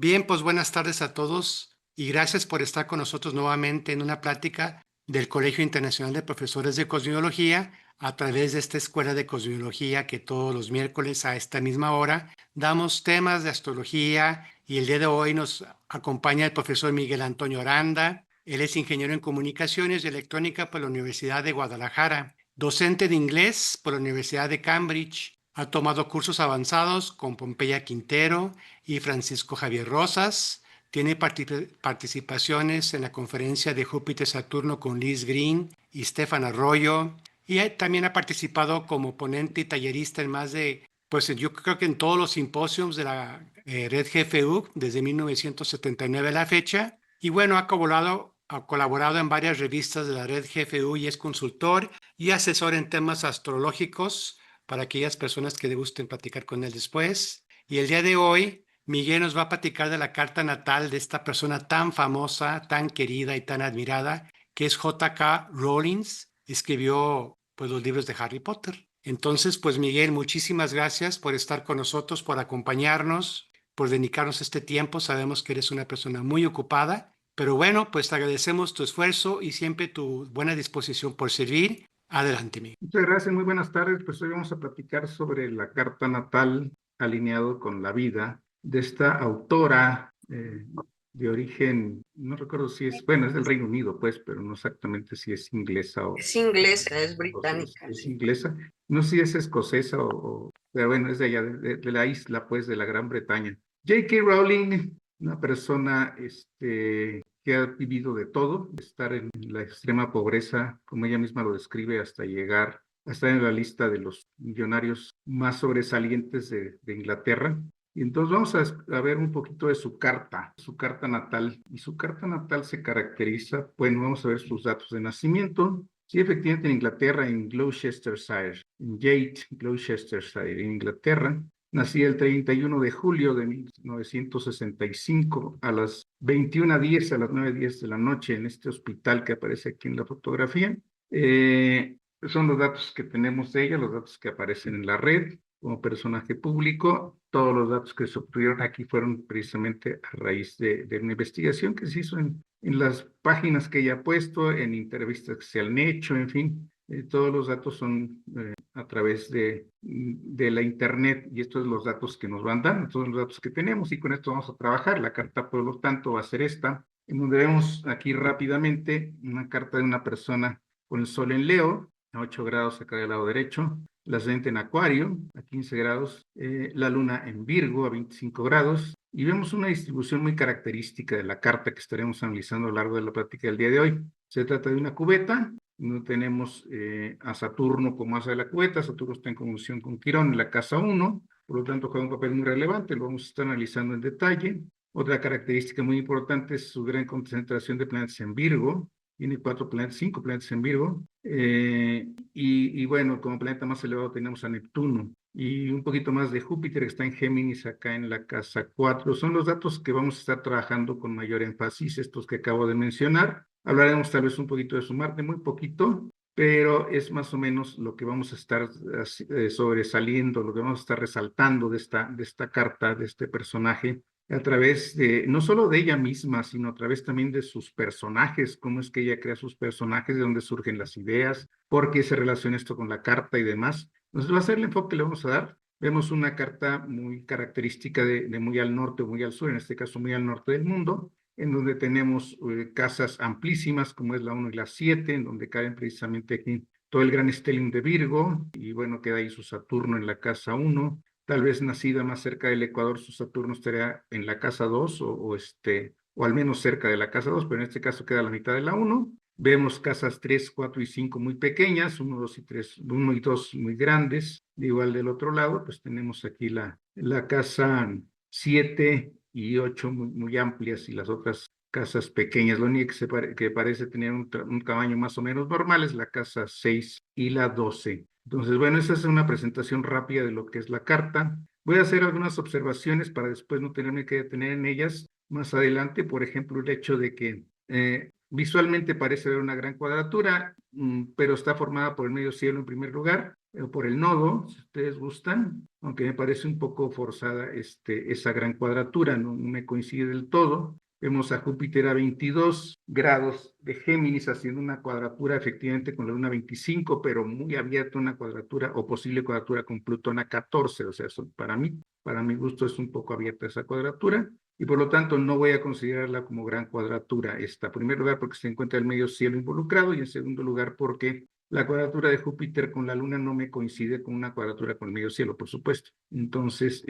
Bien, pues buenas tardes a todos y gracias por estar con nosotros nuevamente en una plática del Colegio Internacional de Profesores de Cosmología a través de esta escuela de cosmología que todos los miércoles a esta misma hora damos temas de astrología y el día de hoy nos acompaña el profesor Miguel Antonio Aranda. Él es ingeniero en comunicaciones y electrónica por la Universidad de Guadalajara, docente de inglés por la Universidad de Cambridge. Ha tomado cursos avanzados con Pompeya Quintero y Francisco Javier Rosas. Tiene participaciones en la conferencia de Júpiter-Saturno con Liz Green y Stefan Arroyo. Y también ha participado como ponente y tallerista en más de, pues yo creo que en todos los simposios de la red GFU desde 1979 a la fecha. Y bueno, ha colaborado en varias revistas de la red GFU y es consultor y asesor en temas astrológicos para aquellas personas que le gusten platicar con él después. Y el día de hoy, Miguel nos va a platicar de la carta natal de esta persona tan famosa, tan querida y tan admirada, que es J.K. Rowling. Escribió pues los libros de Harry Potter. Entonces, pues Miguel, muchísimas gracias por estar con nosotros, por acompañarnos, por dedicarnos este tiempo. Sabemos que eres una persona muy ocupada, pero bueno, pues te agradecemos tu esfuerzo y siempre tu buena disposición por servir. Adelante, Miguel. Muchas gracias, muy buenas tardes. Pues hoy vamos a platicar sobre la carta natal alineado con la vida de esta autora de origen, no recuerdo si es, bueno, es del Reino Unido, pues, pero no exactamente si es inglesa o... Es inglesa, es británica. Es inglesa. No sé si es escocesa pero bueno, es de allá, de la isla, pues, de la Gran Bretaña. J.K. Rowling, una persona, que ha vivido de todo, de estar en la extrema pobreza, como ella misma lo describe, hasta llegar a estar en la lista de los millonarios más sobresalientes de Inglaterra. Y entonces vamos a ver un poquito de su carta natal. Y su carta natal se caracteriza, bueno, vamos a ver sus datos de nacimiento. Sí, efectivamente en Inglaterra, en Gloucestershire, en Yate, Gloucestershire, en Inglaterra. Nací el 31 de julio de 1965 a las 21:10, a las 9:10 de la noche, en este hospital que aparece aquí en la fotografía. Son los datos que tenemos de ella, los datos que aparecen en la red como personaje público. Todos los datos que se obtuvieron aquí fueron precisamente a raíz de una investigación que se hizo en las páginas que ella ha puesto, en entrevistas que se han hecho, en fin. Todos los datos son a través de la internet y estos son los datos que nos van dando, todos los datos que tenemos y con esto vamos a trabajar. La carta, por lo tanto, va a ser esta, en donde vemos aquí rápidamente una carta de una persona con el sol en Leo, a 8 grados acá del lado derecho, la ascendente en Acuario, a 15 grados, la luna en Virgo, a 25 grados, y vemos una distribución muy característica de la carta que estaremos analizando a lo largo de la plática del día de hoy. Se trata de una cubeta, no tenemos a Saturno como asa de la cubeta. Saturno está en conjunción con Quirón en la casa 1, por lo tanto juega un papel muy relevante, lo vamos a estar analizando en detalle. Otra característica muy importante es su gran concentración de planetas en Virgo. Tiene 5 planetas en Virgo. Y bueno, como planeta más elevado tenemos a Neptuno y un poquito más de Júpiter, que está en Géminis, acá en la casa 4. Son los datos que vamos a estar trabajando con mayor énfasis, estos que acabo de mencionar. Hablaremos tal vez un poquito de su Marte, muy poquito, pero es más o menos lo que vamos a estar sobresaliendo, lo que vamos a estar resaltando de esta carta, de este personaje, a través de, no solo de ella misma, sino a través también de sus personajes, cómo es que ella crea sus personajes, de dónde surgen las ideas, por qué se relaciona esto con la carta y demás. Entonces va a ser el enfoque que le vamos a dar. Vemos una carta muy característica de muy al norte o muy al sur, en este caso muy al norte del mundo, en donde tenemos casas amplísimas, como es la 1 y la 7, en donde caen precisamente aquí todo el gran stellium de Virgo, y bueno, queda ahí su Saturno en la casa 1. Tal vez nacida más cerca del Ecuador, su Saturno estaría en la casa 2 o al menos cerca de la casa 2, pero en este caso queda a la mitad de la 1. Vemos casas 3, 4 y 5 muy pequeñas, 1, 2 y 3, 1 y 2 muy grandes. Igual del otro lado, pues tenemos aquí la casa 7 y 8 muy amplias y las otras casas pequeñas. Lo único que parece tener un tamaño más o menos normal es la casa 6 y la 12. Entonces, bueno, esa es una presentación rápida de lo que es la carta. Voy a hacer algunas observaciones para después no tenerme que detener en ellas más adelante. Por ejemplo, el hecho de que visualmente parece haber una gran cuadratura, pero está formada por el medio cielo en primer lugar. por el nodo, si ustedes gustan, aunque me parece un poco forzada esa gran cuadratura, no me coincide del todo. Vemos a Júpiter a 22 grados de Géminis haciendo una cuadratura efectivamente con la Luna 25, pero muy abierta una cuadratura o posible cuadratura con Plutón a 14. O sea, eso para mi gusto es un poco abierta esa cuadratura y por lo tanto no voy a considerarla como gran cuadratura esta. En primer lugar porque se encuentra el medio cielo involucrado y en segundo lugar porque la cuadratura de Júpiter con la Luna no me coincide con una cuadratura con el medio cielo, por supuesto. Entonces,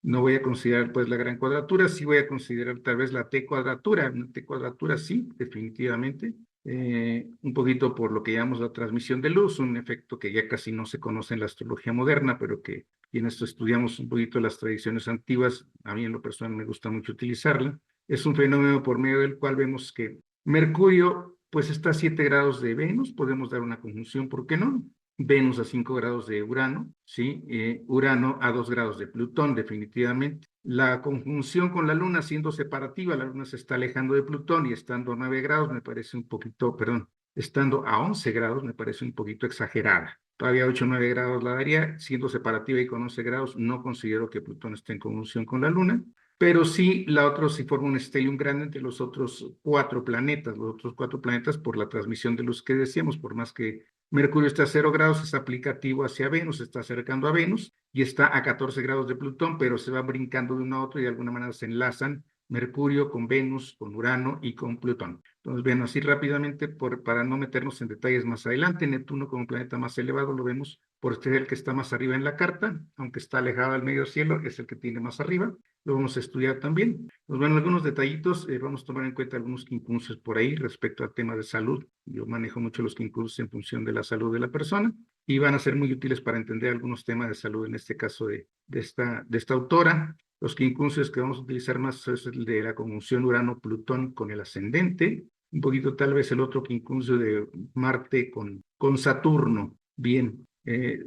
no voy a considerar pues la gran cuadratura, sí voy a considerar tal vez la T cuadratura, una T cuadratura sí, definitivamente, un poquito por lo que llamamos la transmisión de luz, un efecto que ya casi no se conoce en la astrología moderna, pero que en esto estudiamos un poquito las tradiciones antiguas, a mí en lo personal me gusta mucho utilizarla, es un fenómeno por medio del cual vemos que Mercurio pues está a 7 grados de Venus, podemos dar una conjunción, ¿por qué no? Venus a 5 grados de Urano, ¿sí? Urano a 2 grados de Plutón, definitivamente. La conjunción con la Luna siendo separativa, la Luna se está alejando de Plutón y estando a 9 grados me parece un poquito, perdón, estando a 11 grados me parece un poquito exagerada. Todavía 8 o 9 grados la daría, siendo separativa y con 11 grados no considero que Plutón esté en conjunción con la Luna, pero sí la otra sí forma un estelium grande entre los otros 4 planetas, por la transmisión de luz que decíamos, por más que Mercurio está a 0 grados, es aplicativo hacia Venus, se está acercando a Venus y está a 14 grados de Plutón, pero se va brincando de uno a otro y de alguna manera se enlazan Mercurio con Venus, con Urano y con Plutón. Entonces, ven así rápidamente, para no meternos en detalles más adelante, Neptuno como planeta más elevado lo vemos por ser el que está más arriba en la carta, aunque está alejado del medio cielo, es el que tiene más arriba. Lo vamos a estudiar también. Nos van algunos detallitos, vamos a tomar en cuenta algunos quincunces por ahí respecto al tema de salud. Yo manejo mucho los quincunces en función de la salud de la persona y van a ser muy útiles para entender algunos temas de salud, en este caso de esta autora. Los quincunces que vamos a utilizar más es el de la conjunción Urano-Plutón con el ascendente, un poquito tal vez el otro quincuncio de Marte con Saturno. Bien,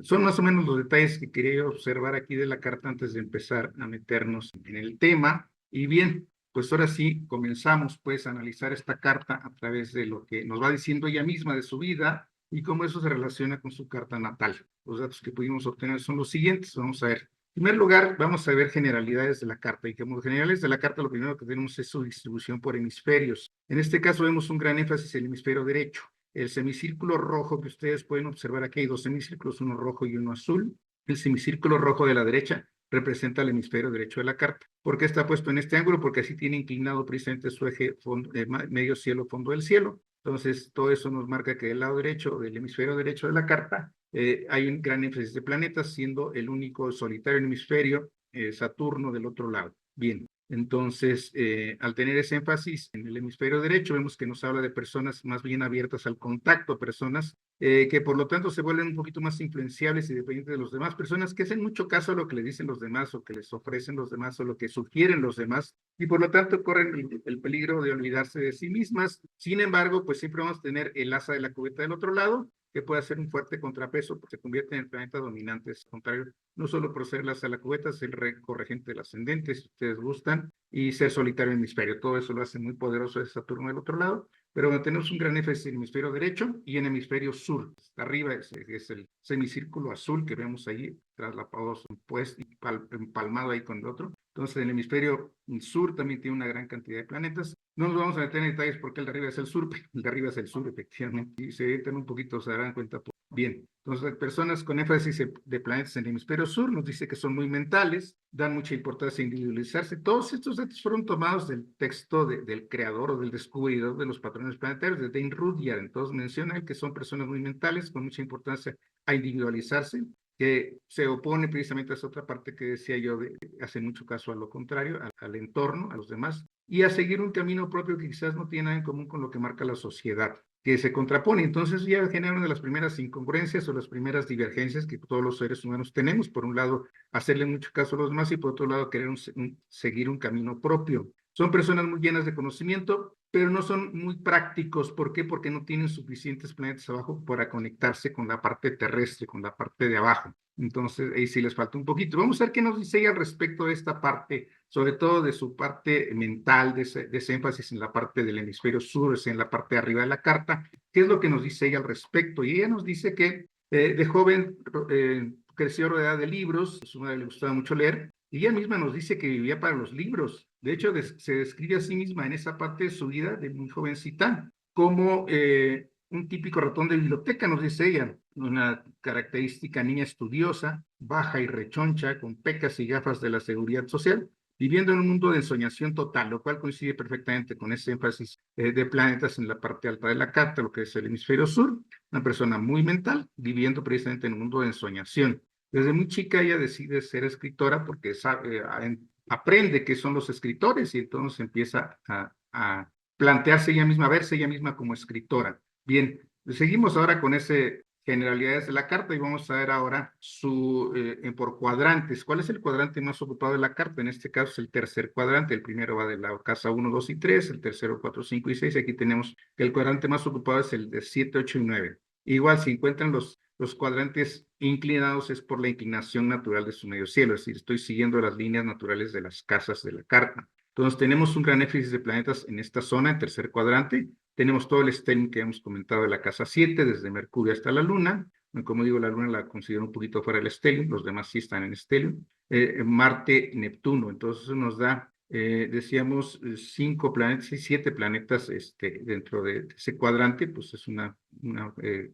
son más o menos los detalles que quería observar aquí de la carta antes de empezar a meternos en el tema. Y bien, pues ahora sí comenzamos pues a analizar esta carta a través de lo que nos va diciendo ella misma de su vida y cómo eso se relaciona con su carta natal. Los datos que pudimos obtener son los siguientes. Vamos a ver. En primer lugar, vamos a ver generalidades de la carta. Y como generalidades de la carta, lo primero que tenemos es su distribución por hemisferios. En este caso vemos un gran énfasis en el hemisferio derecho. El semicírculo rojo que ustedes pueden observar aquí, hay dos semicírculos, uno rojo y uno azul. El semicírculo rojo de la derecha representa el hemisferio derecho de la carta. ¿Por qué está puesto en este ángulo? Porque así tiene inclinado precisamente su eje medio cielo, fondo del cielo. Entonces, todo eso nos marca que del lado derecho, del hemisferio derecho de la carta, hay un gran énfasis de planetas, siendo el único solitario hemisferio Saturno del otro lado. Bien, entonces, al tener ese énfasis en el hemisferio derecho, vemos que nos habla de personas más bien abiertas al contacto, personas que por lo tanto se vuelven un poquito más influenciables y dependientes de los demás, personas que hacen mucho caso a lo que le dicen los demás o que les ofrecen los demás o lo que sugieren los demás y por lo tanto corren el peligro de olvidarse de sí mismas. Sin embargo, pues siempre vamos a tener el asa de la cubeta del otro lado, que puede hacer un fuerte contrapeso porque se convierte en el planeta dominante. Es contrario, no solo por ser el asa de la cubeta, ser corregente del ascendente, si ustedes gustan, y ser solitario en el hemisferio. Todo eso lo hace muy poderoso de Saturno del otro lado. Pero bueno, tenemos un gran énfasis en el hemisferio derecho y en el hemisferio sur. Arriba es el semicírculo azul que vemos ahí, traslapados pues, y empalmado ahí con el otro. Entonces, el hemisferio sur también tiene una gran cantidad de planetas. No nos vamos a meter en detalles porque el de arriba es el sur, el de arriba es el sur, efectivamente. Y se orientan un poquito, se darán cuenta. Bien, entonces personas con énfasis de planetas en el hemisferio sur nos dice que son muy mentales, dan mucha importancia a individualizarse. Todos estos datos fueron tomados del texto del creador o del descubridor de los patrones planetarios, de Dane Rudhyar. Entonces menciona que son personas muy mentales, con mucha importancia a individualizarse, que se opone precisamente a esa otra parte que decía yo, de hacer mucho caso a lo contrario, al entorno, a los demás, y a seguir un camino propio que quizás no tiene nada en común con lo que marca la sociedad, que se contrapone. Entonces ya genera una de las primeras incongruencias o las primeras divergencias que todos los seres humanos tenemos. Por un lado, hacerle mucho caso a los demás y por otro lado, querer seguir un camino propio. Son personas muy llenas de conocimiento, pero no son muy prácticos. ¿Por qué? Porque no tienen suficientes planetas abajo para conectarse con la parte terrestre, con la parte de abajo. Entonces, ahí sí les falta un poquito. Vamos a ver qué nos dice ella al respecto de esta parte, sobre todo de su parte mental, de ese énfasis en la parte del hemisferio sur, en la parte de arriba de la carta. ¿Qué es lo que nos dice ella al respecto? Y ella nos dice que De joven creció rodeada de libros, a su madre le gustaba mucho leer, y ella misma nos dice que vivía para los libros. De hecho, se describe a sí misma en esa parte de su vida, de muy jovencita, como un típico ratón de biblioteca, nos dice ella, una característica niña estudiosa, baja y rechoncha, con pecas y gafas de la seguridad social, viviendo en un mundo de ensoñación total, lo cual coincide perfectamente con ese énfasis de planetas en la parte alta de la carta, lo que es el hemisferio sur, una persona muy mental, viviendo precisamente en un mundo de ensoñación. Desde muy chica ella decide ser escritora porque sabe, aprende qué son los escritores y entonces empieza a plantearse ella misma, a verse ella misma como escritora. Bien, seguimos ahora con ese generalidades de la carta y vamos a ver ahora por cuadrantes. ¿Cuál es el cuadrante más ocupado de la carta? En este caso es el tercer cuadrante. El primero va de la casa 1, 2 y 3, el tercero 4, 5 y 6. Aquí tenemos que el cuadrante más ocupado es el de 7, 8 y 9. Igual, si encuentran los cuadrantes inclinados es por la inclinación natural de su medio cielo, es decir, estoy siguiendo las líneas naturales de las casas de la carta. Entonces, tenemos un gran énfasis de planetas en esta zona, en tercer cuadrante. Tenemos todo el stellium que hemos comentado de la casa 7, desde Mercurio hasta la Luna. Como digo, la Luna la considero un poquito fuera del stellium, los demás sí están en stellium. Marte, Neptuno, entonces eso nos da, decíamos, 5 planetas y 7 planetas dentro de ese cuadrante, pues es una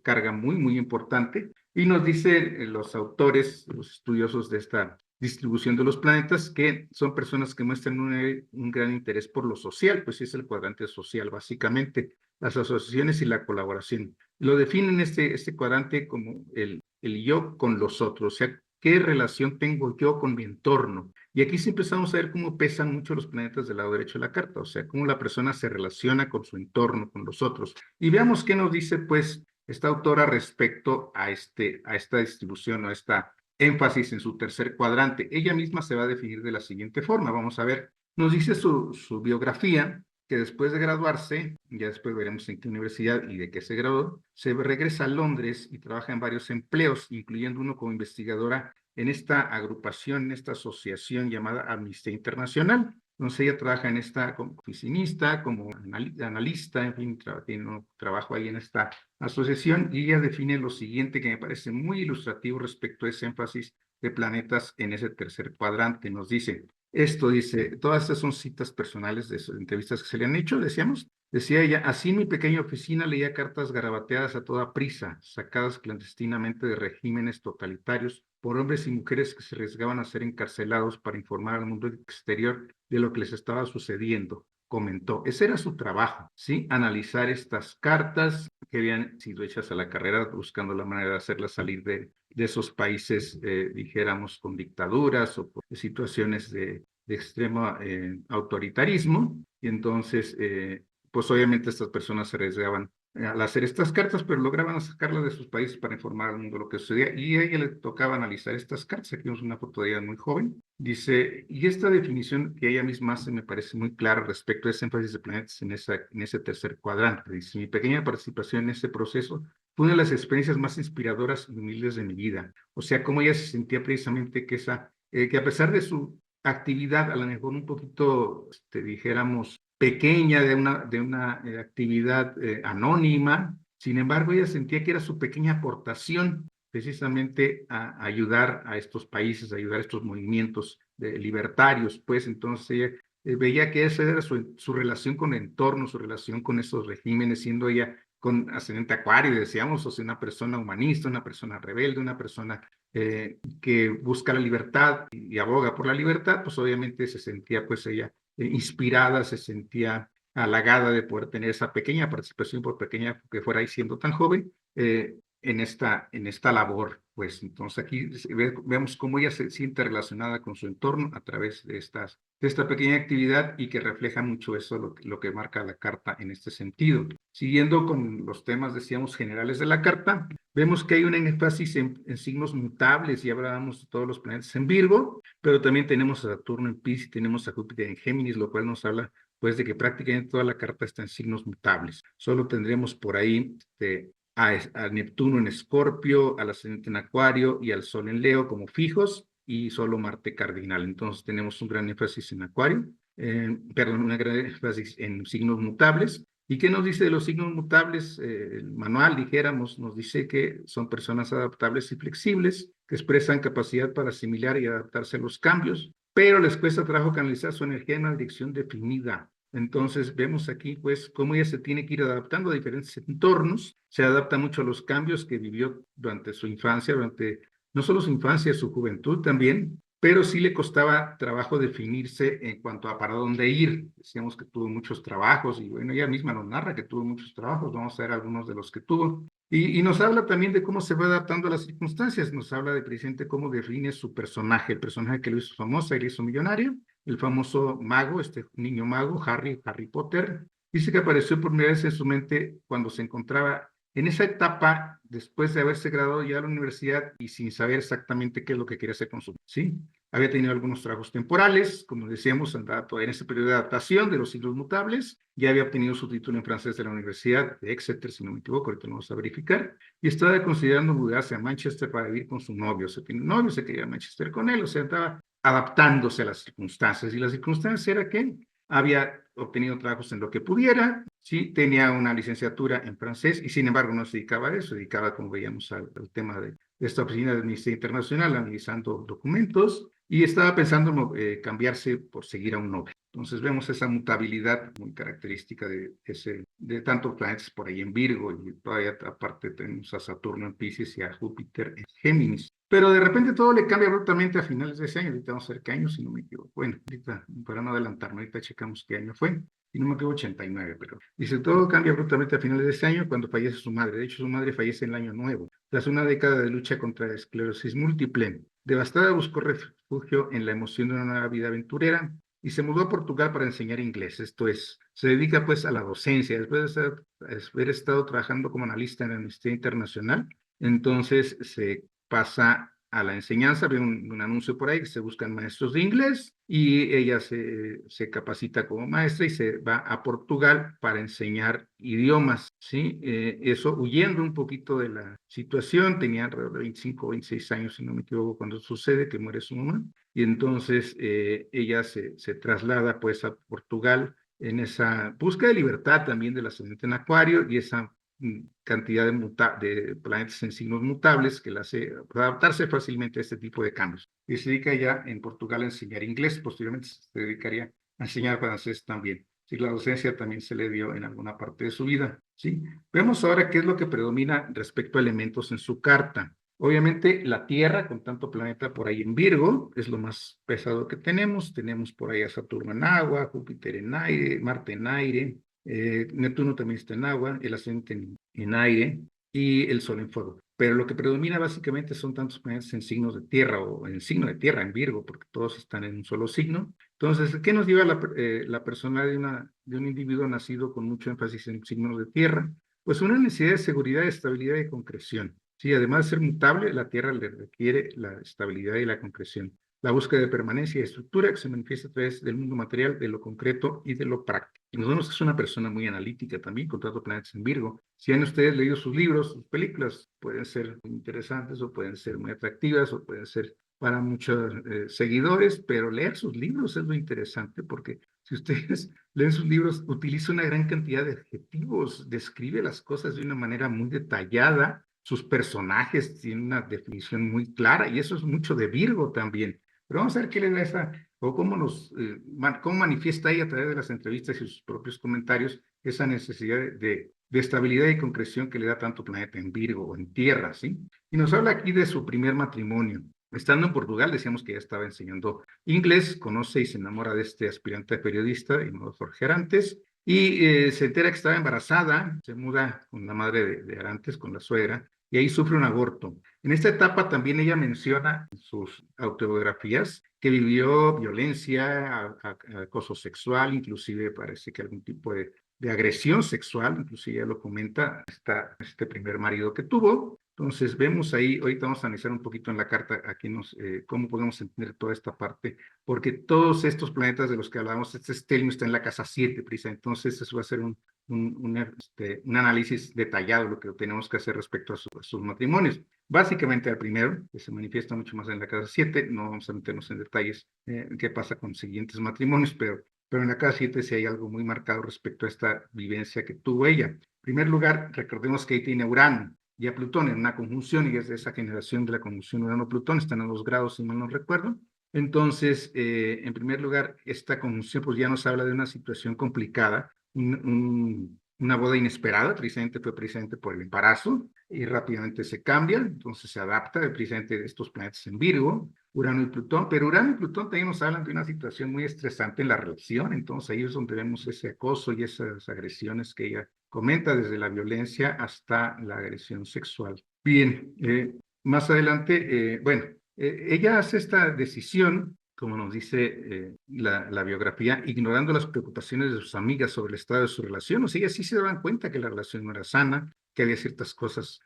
carga muy, muy importante. Y nos dicen los autores, los estudiosos de esta distribución de los planetas, que son personas que muestran un gran interés por lo social, pues es el cuadrante social, básicamente, las asociaciones y la colaboración. Lo definen este cuadrante como el yo con los otros, o sea, qué relación tengo yo con mi entorno. Y aquí sí empezamos a ver cómo pesan mucho los planetas del lado derecho de la carta, o sea, cómo la persona se relaciona con su entorno, con los otros. Y veamos qué nos dice, pues, esta autora respecto a esta distribución o a esta énfasis en su tercer cuadrante. Ella misma se va a definir de la siguiente forma. Vamos a ver, nos dice su biografía, que después de graduarse, ya después veremos en qué universidad y de qué se graduó, se regresa a Londres y trabaja en varios empleos, incluyendo uno como investigadora en esta agrupación, en esta asociación llamada Amnistía Internacional. Entonces ella trabaja en esta como oficinista, como analista, en fin, tiene un trabajo ahí en esta asociación y ella define lo siguiente que me parece muy ilustrativo respecto a ese énfasis de planetas en ese tercer cuadrante. Nos dice, todas estas son citas personales de sus entrevistas que se le han hecho, decía ella, así en mi pequeña oficina leía cartas garabateadas a toda prisa, sacadas clandestinamente de regímenes totalitarios por hombres y mujeres que se arriesgaban a ser encarcelados para informar al mundo exterior de lo que les estaba sucediendo. Comentó, ese era su trabajo, ¿sí? Analizar estas cartas que habían sido hechas a la carrera, buscando la manera de hacerlas salir de esos países, dijéramos, con dictaduras o por situaciones de extremo autoritarismo. Y entonces, pues obviamente estas personas se arriesgaban al hacer estas cartas, pero lograban sacarlas de sus países para informar al mundo lo que sucedía. Y a ella le tocaba analizar estas cartas. Aquí vemos una foto de ella muy joven. Dice, y esta definición que ella misma hace me parece muy clara respecto a ese énfasis de planetas en ese tercer cuadrante. Dice, mi pequeña participación en ese proceso fue una de las experiencias más inspiradoras y humildes de mi vida. O sea, cómo ella se sentía precisamente que a pesar de su actividad, a lo mejor un poquito, dijéramos, pequeña, de una actividad anónima, sin embargo, ella sentía que era su pequeña aportación precisamente a ayudar a estos países, a ayudar a estos movimientos libertarios, pues entonces ella veía que esa era su relación con el entorno, su relación con esos regímenes, siendo ella con ascendente acuario, decíamos, o sea, una persona humanista, una persona rebelde, una persona que busca la libertad y aboga por la libertad, pues obviamente se sentía pues ella inspirada, se sentía halagada de poder tener esa pequeña participación, por pequeña que fuera ahí siendo tan joven, en esta labor. Pues entonces aquí vemos cómo ella se siente relacionada con su entorno a través de esta pequeña actividad y que refleja mucho eso, lo que marca la carta en este sentido. Siguiendo con los temas, decíamos, generales de la carta, vemos que hay un énfasis en signos mutables, y hablábamos de todos los planetas en Virgo, pero también tenemos a Saturno en Piscis, tenemos a Júpiter en Géminis, lo cual nos habla pues de que prácticamente toda la carta está en signos mutables. Solo tendremos por ahí a Neptuno en Escorpio, al ascendente en Acuario y al Sol en Leo como fijos, y solo Marte cardinal. Entonces tenemos un gran énfasis en Acuario, un gran énfasis en signos mutables. ¿Y qué nos dice de los signos mutables? El manual, dijéramos, nos dice que son personas adaptables y flexibles, que expresan capacidad para asimilar y adaptarse a los cambios, pero les cuesta trabajo canalizar su energía en una dirección definida. Entonces vemos aquí pues cómo ella se tiene que ir adaptando a diferentes entornos, se adapta mucho a los cambios que vivió durante su infancia, durante no solo su infancia, su juventud también, pero sí le costaba trabajo definirse en cuanto a para dónde ir. Decíamos que tuvo muchos trabajos y bueno, ella misma nos narra que tuvo muchos trabajos, vamos a ver algunos de los que tuvo. Y nos habla también de cómo se va adaptando a las circunstancias, nos habla de precisamente cómo define su personaje, el personaje que lo hizo famosa y lo hizo millonario, el famoso mago, este niño mago, Harry Potter. Dice que apareció por primera vez en su mente cuando se encontraba en esa etapa, después de haberse graduado ya de la universidad y sin saber exactamente qué es lo que quería hacer con su vida, ¿sí? Había tenido algunos trabajos temporales, como decíamos, andaba todavía en ese periodo de adaptación de los signos mutables, ya había obtenido su título en francés de la Universidad de Exeter, si no me equivoco, ahorita lo vamos a verificar, y estaba considerando mudarse a Manchester para vivir con su novio. Se tiene un novio, se quería a Manchester con él, o sea, estaba adaptándose a las circunstancias, y las circunstancias era que había obtenido trabajos en lo que pudiera, sí, tenía una licenciatura en francés y sin embargo no se dedicaba a eso, se dedicaba, como veíamos, al tema de esta oficina de Amnistía Internacional, analizando documentos, y estaba pensando cambiarse por seguir a un novio. Entonces vemos esa mutabilidad muy característica de tantos planetas por ahí en Virgo, y todavía aparte tenemos a Saturno en Piscis y a Júpiter en Géminis. Pero de repente todo le cambia abruptamente a finales de ese año. Ahorita vamos a ver qué año, si no me equivoco. Bueno, ahorita, para no adelantarme, ahorita checamos qué año fue. Si no me equivoco, 89, pero dice, todo cambia abruptamente a finales de ese año cuando fallece su madre. De hecho, su madre fallece en el año nuevo, tras una década de lucha contra la esclerosis múltiple. Devastada, buscó refugio en la emoción de una nueva vida aventurera y se mudó a Portugal para enseñar inglés. Esto es, se dedica pues a la docencia. Después de haber estado trabajando como analista en la Amnistía Internacional, entonces se pasa a la enseñanza. Ve un anuncio por ahí que se buscan maestros de inglés y ella se capacita como maestra y se va a Portugal para enseñar idiomas, ¿sí? Eso huyendo un poquito de la situación. Tenía alrededor de 25 o 26 años, si no me equivoco, cuando sucede que muere su mamá. Y entonces ella se traslada pues a Portugal en esa búsqueda de libertad también del ascendente en Acuario y esa cantidad de planetas en signos mutables que la hace adaptarse fácilmente a este tipo de cambios. Y se dedica ya en Portugal a enseñar inglés, posteriormente se dedicaría a enseñar francés también. Sí, la docencia también se le dio en alguna parte de su vida. ¿Sí? Vemos ahora qué es lo que predomina respecto a elementos en su carta. Obviamente la Tierra, con tanto planeta por ahí en Virgo, es lo más pesado que tenemos. Tenemos por ahí a Saturno en agua, Júpiter en aire, Marte en aire, Neptuno también está en agua, el ascendente en aire y el Sol en fuego. Pero lo que predomina básicamente son tantos planetas en signos de tierra o en signo de tierra, en Virgo, porque todos están en un solo signo. Entonces, ¿qué nos lleva la personalidad de un individuo nacido con mucho énfasis en signos de tierra? Pues una necesidad de seguridad, estabilidad y concreción. Sí, además de ser mutable, la tierra le requiere la estabilidad y la concreción. La búsqueda de permanencia y estructura que se manifiesta a través del mundo material, de lo concreto y de lo práctico. Y nos vemos que es una persona muy analítica también, con tantos planetas en Virgo. Si han ustedes leído sus libros, sus películas, pueden ser muy interesantes o pueden ser muy atractivas o pueden ser para muchos seguidores, pero leer sus libros es lo interesante porque si ustedes leen sus libros, utiliza una gran cantidad de adjetivos, describe las cosas de una manera muy detallada, sus personajes tienen una definición muy clara y eso es mucho de Virgo también. Pero vamos a ver qué le da esa, o cómo manifiesta ella a través de las entrevistas y sus propios comentarios esa necesidad de estabilidad y concreción que le da tanto planeta en Virgo o en Tierra, ¿sí? Y nos habla aquí de su primer matrimonio. Estando en Portugal, decíamos que ya estaba enseñando inglés, conoce y se enamora de este aspirante a periodista llamado Jorge Arantes, y se entera que estaba embarazada, se muda con la madre de Arantes, con la suegra, y ahí sufre un aborto. En esta etapa también ella menciona en sus autobiografías que vivió violencia, acoso sexual, inclusive parece que algún tipo de agresión sexual, inclusive ella lo comenta, este primer marido que tuvo. Entonces vemos ahí, ahorita vamos a analizar un poquito en la carta aquí cómo podemos entender toda esta parte, porque todos estos planetas de los que hablábamos, este Stellium está en la casa 7, prisa, entonces eso va a ser un análisis detallado lo que tenemos que hacer respecto a sus matrimonios. Básicamente al primero, que se manifiesta mucho más en la casa 7, no vamos a meternos en detalles qué pasa con siguientes matrimonios, pero pero en la casa 7 sí hay algo muy marcado respecto a esta vivencia que tuvo ella. En primer lugar, recordemos que ahí tiene Urano y a Plutón en una conjunción, y es de esa generación de la conjunción Urano-Plutón, están a 2 grados, si mal no recuerdo. Entonces, en primer lugar, esta conjunción pues ya nos habla de una situación complicada, una boda inesperada, precisamente fue precisamente por el embarazo, y rápidamente se cambia, entonces se adapta precisamente de estos planetas en Virgo, Urano y Plutón, pero Urano y Plutón también nos hablan de una situación muy estresante en la relación, entonces ahí es donde vemos ese acoso y esas agresiones que ella comenta, desde la violencia hasta la agresión sexual. Bien, más adelante, ella hace esta decisión, como nos dice la biografía, ignorando las preocupaciones de sus amigas sobre el estado de su relación. O sea, ellas sí se daban cuenta que la relación no era sana, que había ciertas cosas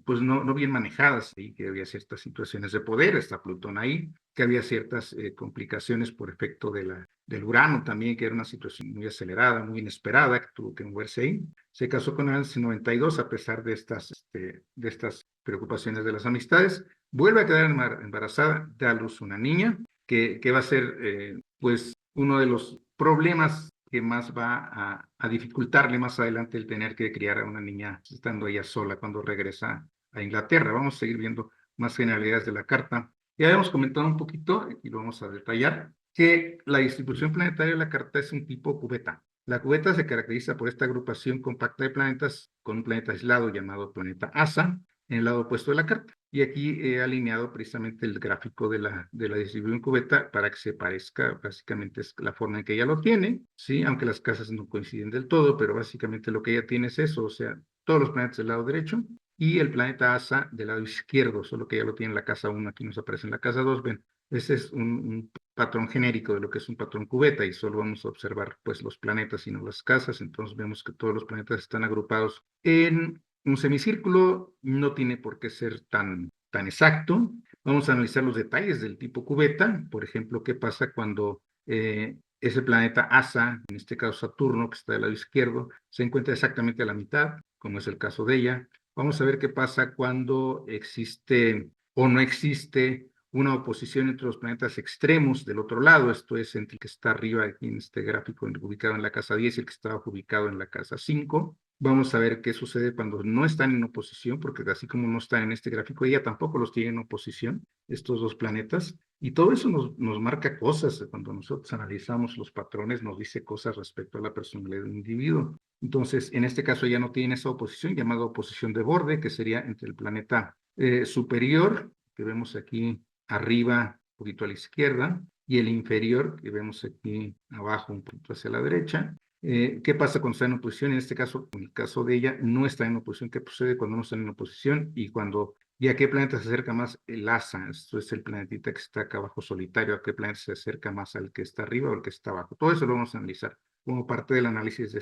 pues no bien manejadas y que había ciertas situaciones de poder, está Plutón ahí, que había ciertas complicaciones por efecto del Urano también, que era una situación muy acelerada, muy inesperada, que tuvo que moverse ahí. Se casó con él en 92 a pesar de estas preocupaciones de las amistades. Vuelve a quedar embarazada, da a luz una niña, que va a ser pues uno de los problemas que más va a dificultarle más adelante el tener que criar a una niña estando ella sola cuando regresa a Inglaterra. Vamos a seguir viendo más generalidades de la carta. Ya habíamos comentado un poquito, y lo vamos a detallar, que la distribución planetaria de la carta es un tipo cubeta. La cubeta se caracteriza por esta agrupación compacta de planetas con un planeta aislado llamado planeta Asa en el lado opuesto de la carta. Y aquí he alineado precisamente el gráfico de la distribución cubeta para que se parezca, básicamente es la forma en que ella lo tiene, ¿sí? Aunque las casas no coinciden del todo, pero básicamente lo que ella tiene es eso, o sea, todos los planetas del lado derecho y el planeta Asa del lado izquierdo, solo que ella lo tiene en la casa 1, aquí nos aparece en la casa 2, ven, ese es un patrón genérico de lo que es un patrón cubeta y solo vamos a observar pues los planetas y no las casas, entonces vemos que todos los planetas están agrupados en un semicírculo, no tiene por qué ser tan exacto. Vamos a analizar los detalles del tipo cubeta, por ejemplo, qué pasa cuando ese planeta Asa, en este caso Saturno, que está del lado izquierdo, se encuentra exactamente a la mitad, como es el caso de ella. Vamos a ver qué pasa cuando existe o no existe una oposición entre los planetas extremos del otro lado, esto es entre el que está arriba aquí en este gráfico ubicado en la casa 10 y el que está ubicado en la casa 5. Vamos a ver qué sucede cuando no están en oposición, porque así como no están en este gráfico, ella tampoco los tiene en oposición, estos dos planetas, y todo eso nos marca cosas. Cuando nosotros analizamos los patrones, nos dice cosas respecto a la personalidad del individuo. Entonces, en este caso ya no tiene esa oposición, llamada oposición de borde, que sería entre el planeta superior, que vemos aquí arriba, un poquito a la izquierda, y el inferior, que vemos aquí abajo, un poquito hacia la derecha. ¿Qué pasa cuando está en oposición? En este caso, en el caso de ella, no está en oposición. ¿Qué sucede cuando no está en oposición? ¿Y a qué planeta se acerca más? El Asa, esto es el planetita que está acá abajo solitario, ¿a qué planeta se acerca más al que está arriba o al que está abajo? Todo eso lo vamos a analizar como parte del análisis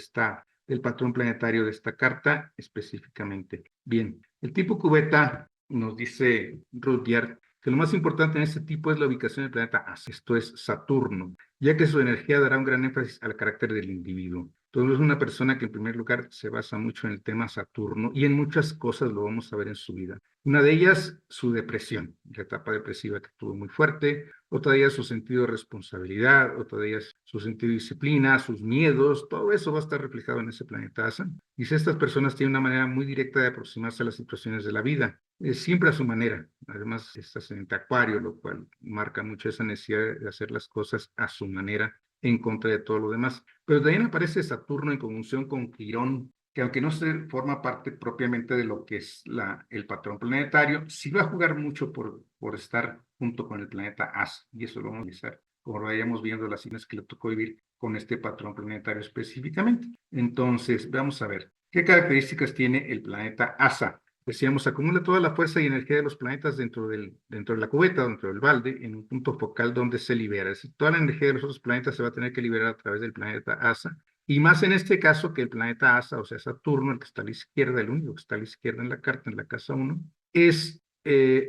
del patrón planetario de esta carta específicamente. Bien, el tipo cubeta nos dice Rudyard que lo más importante en este tipo es la ubicación del planeta Asa, esto es Saturno, ya que su energía dará un gran énfasis al carácter del individuo. Entonces es una persona que en primer lugar se basa mucho en el tema Saturno y en muchas cosas lo vamos a ver en su vida. Una de ellas, su depresión, la etapa depresiva que tuvo muy fuerte. Otra de ellas, su sentido de responsabilidad. Otra de ellas, su sentido de disciplina, sus miedos. Todo eso va a estar reflejado en ese planeta Asa. Y si estas personas tienen una manera muy directa de aproximarse a las situaciones de la vida, siempre a su manera. Además, está en Acuario, lo cual marca mucho esa necesidad de hacer las cosas a su manera en contra de todo lo demás. Pero también aparece Saturno en conjunción con Quirón, que aunque no se forma parte propiamente de lo que es el patrón planetario, sí va a jugar mucho por estar junto con el planeta Asa, y eso lo vamos a analizar como lo vayamos viendo las situaciones que le tocó vivir con este patrón planetario específicamente. Entonces, vamos a ver, ¿qué características tiene el planeta Asa? Decíamos, acumula toda la fuerza y energía de los planetas dentro de la cubeta, dentro del balde, en un punto focal donde se libera. Es decir, toda la energía de los otros planetas se va a tener que liberar a través del planeta Asa, y más en este caso que el planeta Asa, o sea, Saturno, el que está a la izquierda, el único que está a la izquierda en la carta, en la casa 1, es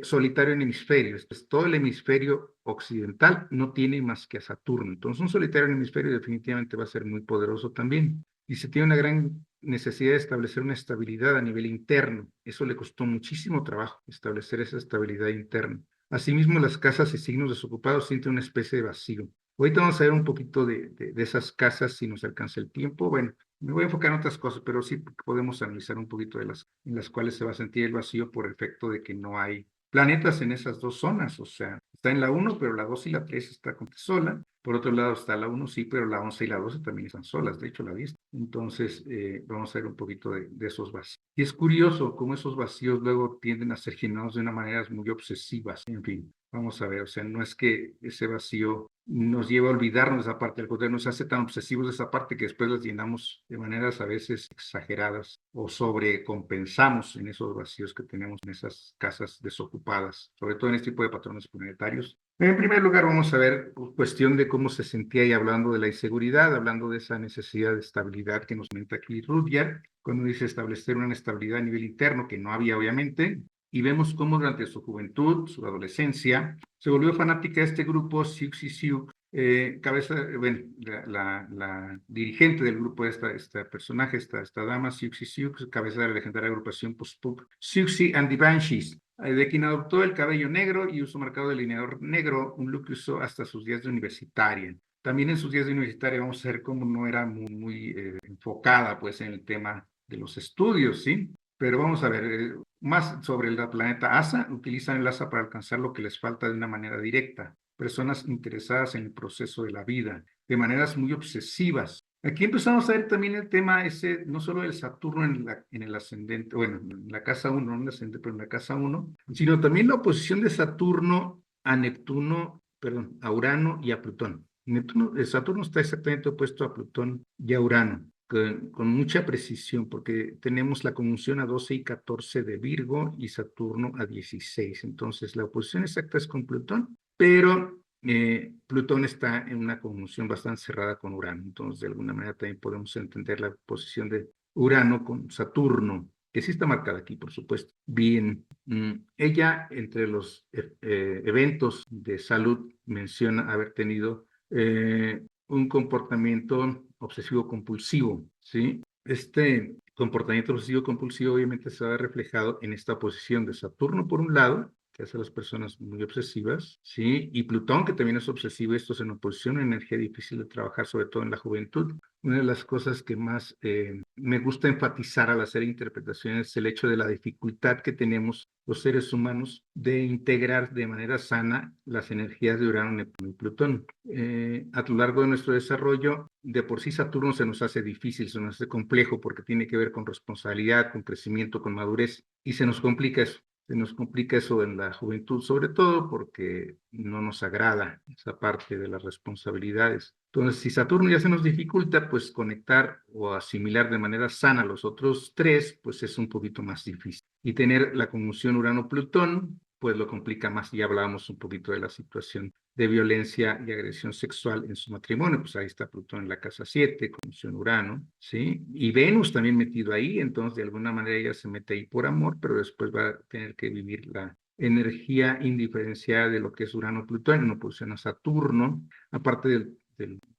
solitario en hemisferios. Entonces, todo el hemisferio occidental no tiene más que a Saturno. Entonces, un solitario en hemisferio definitivamente va a ser muy poderoso también. Y se tiene una gran necesidad de establecer una estabilidad a nivel interno. Eso le costó muchísimo trabajo, establecer esa estabilidad interna. Asimismo, las casas y signos desocupados sienten una especie de vacío. Ahorita vamos a ver un poquito de esas casas si nos alcanza el tiempo. Bueno, me voy a enfocar en otras cosas, pero sí podemos analizar un poquito de las en las cuales se va a sentir el vacío por efecto de que no hay planetas en esas dos zonas. O sea, está en la 1, pero la 2 y la 3 está sola. Por otro lado está la 1, sí, pero la 11 y la 12 también están solas. De hecho, la 10. Entonces, vamos a ver un poquito de esos vacíos. Y es curioso cómo esos vacíos luego tienden a ser llenados de una manera muy obsesivas. En fin, vamos a ver, o sea, no es que ese vacío nos lleve a olvidarnos de esa parte, al contrario, nos hace tan obsesivos de esa parte que después las llenamos de maneras a veces exageradas o sobrecompensamos en esos vacíos que tenemos en esas casas desocupadas, sobre todo en este tipo de patrones planetarios. En primer lugar, vamos a ver cuestión de cómo se sentía y hablando de la inseguridad, hablando de esa necesidad de estabilidad que nos comenta aquí Rudyard, cuando dice establecer una estabilidad a nivel interno, que no había obviamente, y vemos cómo durante su juventud, su adolescencia, se volvió fanática de este grupo, Siouxsie Sioux, bueno, la dirigente del grupo, esta personaje, esta dama, Siouxsie Sioux, cabeza de la legendaria agrupación post-punk, Siouxsie and the Banshees, de quien adoptó el cabello negro y uso marcado delineador negro, un look que usó hasta sus días de universitaria. También en sus días de universitaria vamos a ver cómo no era muy enfocada pues en el tema de los estudios, ¿sí? Pero vamos a ver, más sobre el planeta ASA, utilizan el ASA para alcanzar lo que les falta de una manera directa. Personas interesadas en el proceso de la vida, de maneras muy obsesivas. Aquí empezamos a ver también el tema ese, no solo del Saturno en el ascendente, bueno, en la casa 1, no en el ascendente, pero en la casa 1, sino también la oposición de Saturno a Neptuno, perdón, a Urano y a Plutón. Saturno está exactamente opuesto a Plutón y a Urano con mucha precisión, porque tenemos la conjunción a 12 y 14 de Virgo y Saturno a 16. Entonces, la oposición exacta es con Plutón, pero Plutón está en una conjunción bastante cerrada con Urano. Entonces, de alguna manera también podemos entender la posición de Urano con Saturno, que sí está marcada aquí, por supuesto. Bien, ella, entre los eventos de salud, menciona haber tenido un comportamiento obsesivo-compulsivo, ¿sí? Este comportamiento obsesivo-compulsivo obviamente se va reflejado en esta posición de Saturno por un lado, que hace a las personas muy obsesivas, ¿sí? Y Plutón, que también es obsesivo, esto es en oposición, una energía difícil de trabajar, sobre todo en la juventud. Una de las cosas que más me gusta enfatizar al hacer interpretaciones es el hecho de la dificultad que tenemos los seres humanos de integrar de manera sana las energías de Urano, Neptuno y Plutón. A lo largo de nuestro desarrollo, de por sí Saturno se nos hace difícil, se nos hace complejo porque tiene que ver con responsabilidad, con crecimiento, con madurez, y se nos complica eso. Se nos complica eso en la juventud, sobre todo porque no nos agrada esa parte de las responsabilidades. Entonces, si Saturno ya se nos dificulta, pues conectar o asimilar de manera sana los otros tres, pues es un poquito más difícil. Y tener la conjunción Urano-Plutón, pues lo complica más. Ya hablábamos un poquito de la situación de violencia y agresión sexual en su matrimonio, pues ahí está Plutón en la casa 7, conjunción Urano, ¿sí? Y Venus también metido ahí, entonces de alguna manera ella se mete ahí por amor, pero después va a tener que vivir la energía indiferenciada de lo que es Urano-Plutón en oposición a Saturno, aparte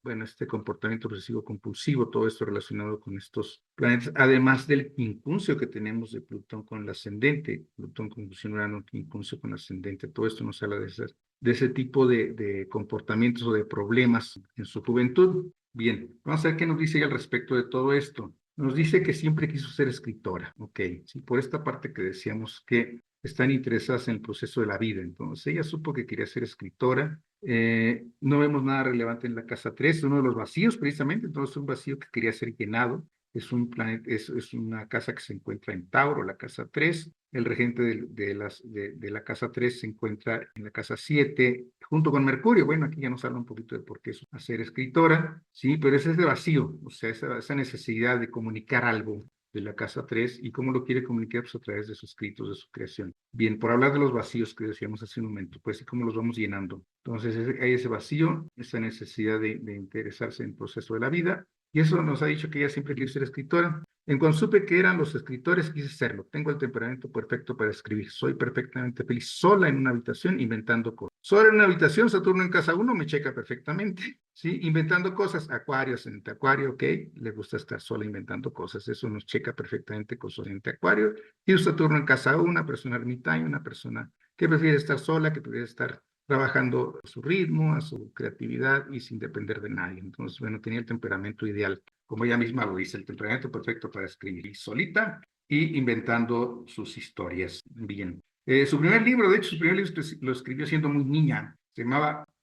bueno, este comportamiento obsesivo-compulsivo, todo esto relacionado con estos planetas, además del quincuncio que tenemos de Plutón con el ascendente, Plutón conjunción Urano, quincuncio con el ascendente, todo esto nos habla de ese tipo de comportamientos o de problemas en su juventud. Bien, vamos a ver qué nos dice ella al respecto de todo esto. Nos dice que siempre quiso ser escritora, ok, sí, por esta parte que decíamos que están interesadas en el proceso de la vida. Entonces, ella supo que quería ser escritora. No vemos nada relevante en la casa 3, uno de los vacíos precisamente, entonces un vacío que quería ser llenado. Es un planeta, es una casa que se encuentra en Tauro, la casa 3. El regente de la casa 3 se encuentra en la casa 7, junto con Mercurio. Bueno, aquí ya nos habla un poquito de por qué es hacer escritora, sí, pero ese es de vacío, o sea, esa necesidad de comunicar algo de la casa 3 y cómo lo quiere comunicar pues, a través de sus escritos, de su creación. Bien, por hablar de los vacíos que decíamos hace un momento, pues y cómo los vamos llenando. Entonces hay ese vacío, esa necesidad de interesarse en el proceso de la vida, y eso nos ha dicho que ella siempre quiso ser escritora. En cuanto supe que eran los escritores, quise serlo. Tengo el temperamento perfecto para escribir. Soy perfectamente feliz sola en una habitación inventando cosas. Sola en una habitación, Saturno en casa 1 me checa perfectamente. ¿Sí? Inventando cosas. Acuario, ascendente Acuario, ok. Le gusta estar sola inventando cosas. Eso nos checa perfectamente con su ascendente Acuario. Y Saturno en casa 1, una persona ermitaña, una persona que prefiere estar sola, que prefiere estar trabajando a su ritmo, a su creatividad y sin depender de nadie. Entonces, bueno, tenía el temperamento ideal, como ella misma lo dice, el temperamento perfecto para escribir solita y inventando sus historias. Bien. Su primer libro, de hecho, su primer libro lo escribió siendo muy niña.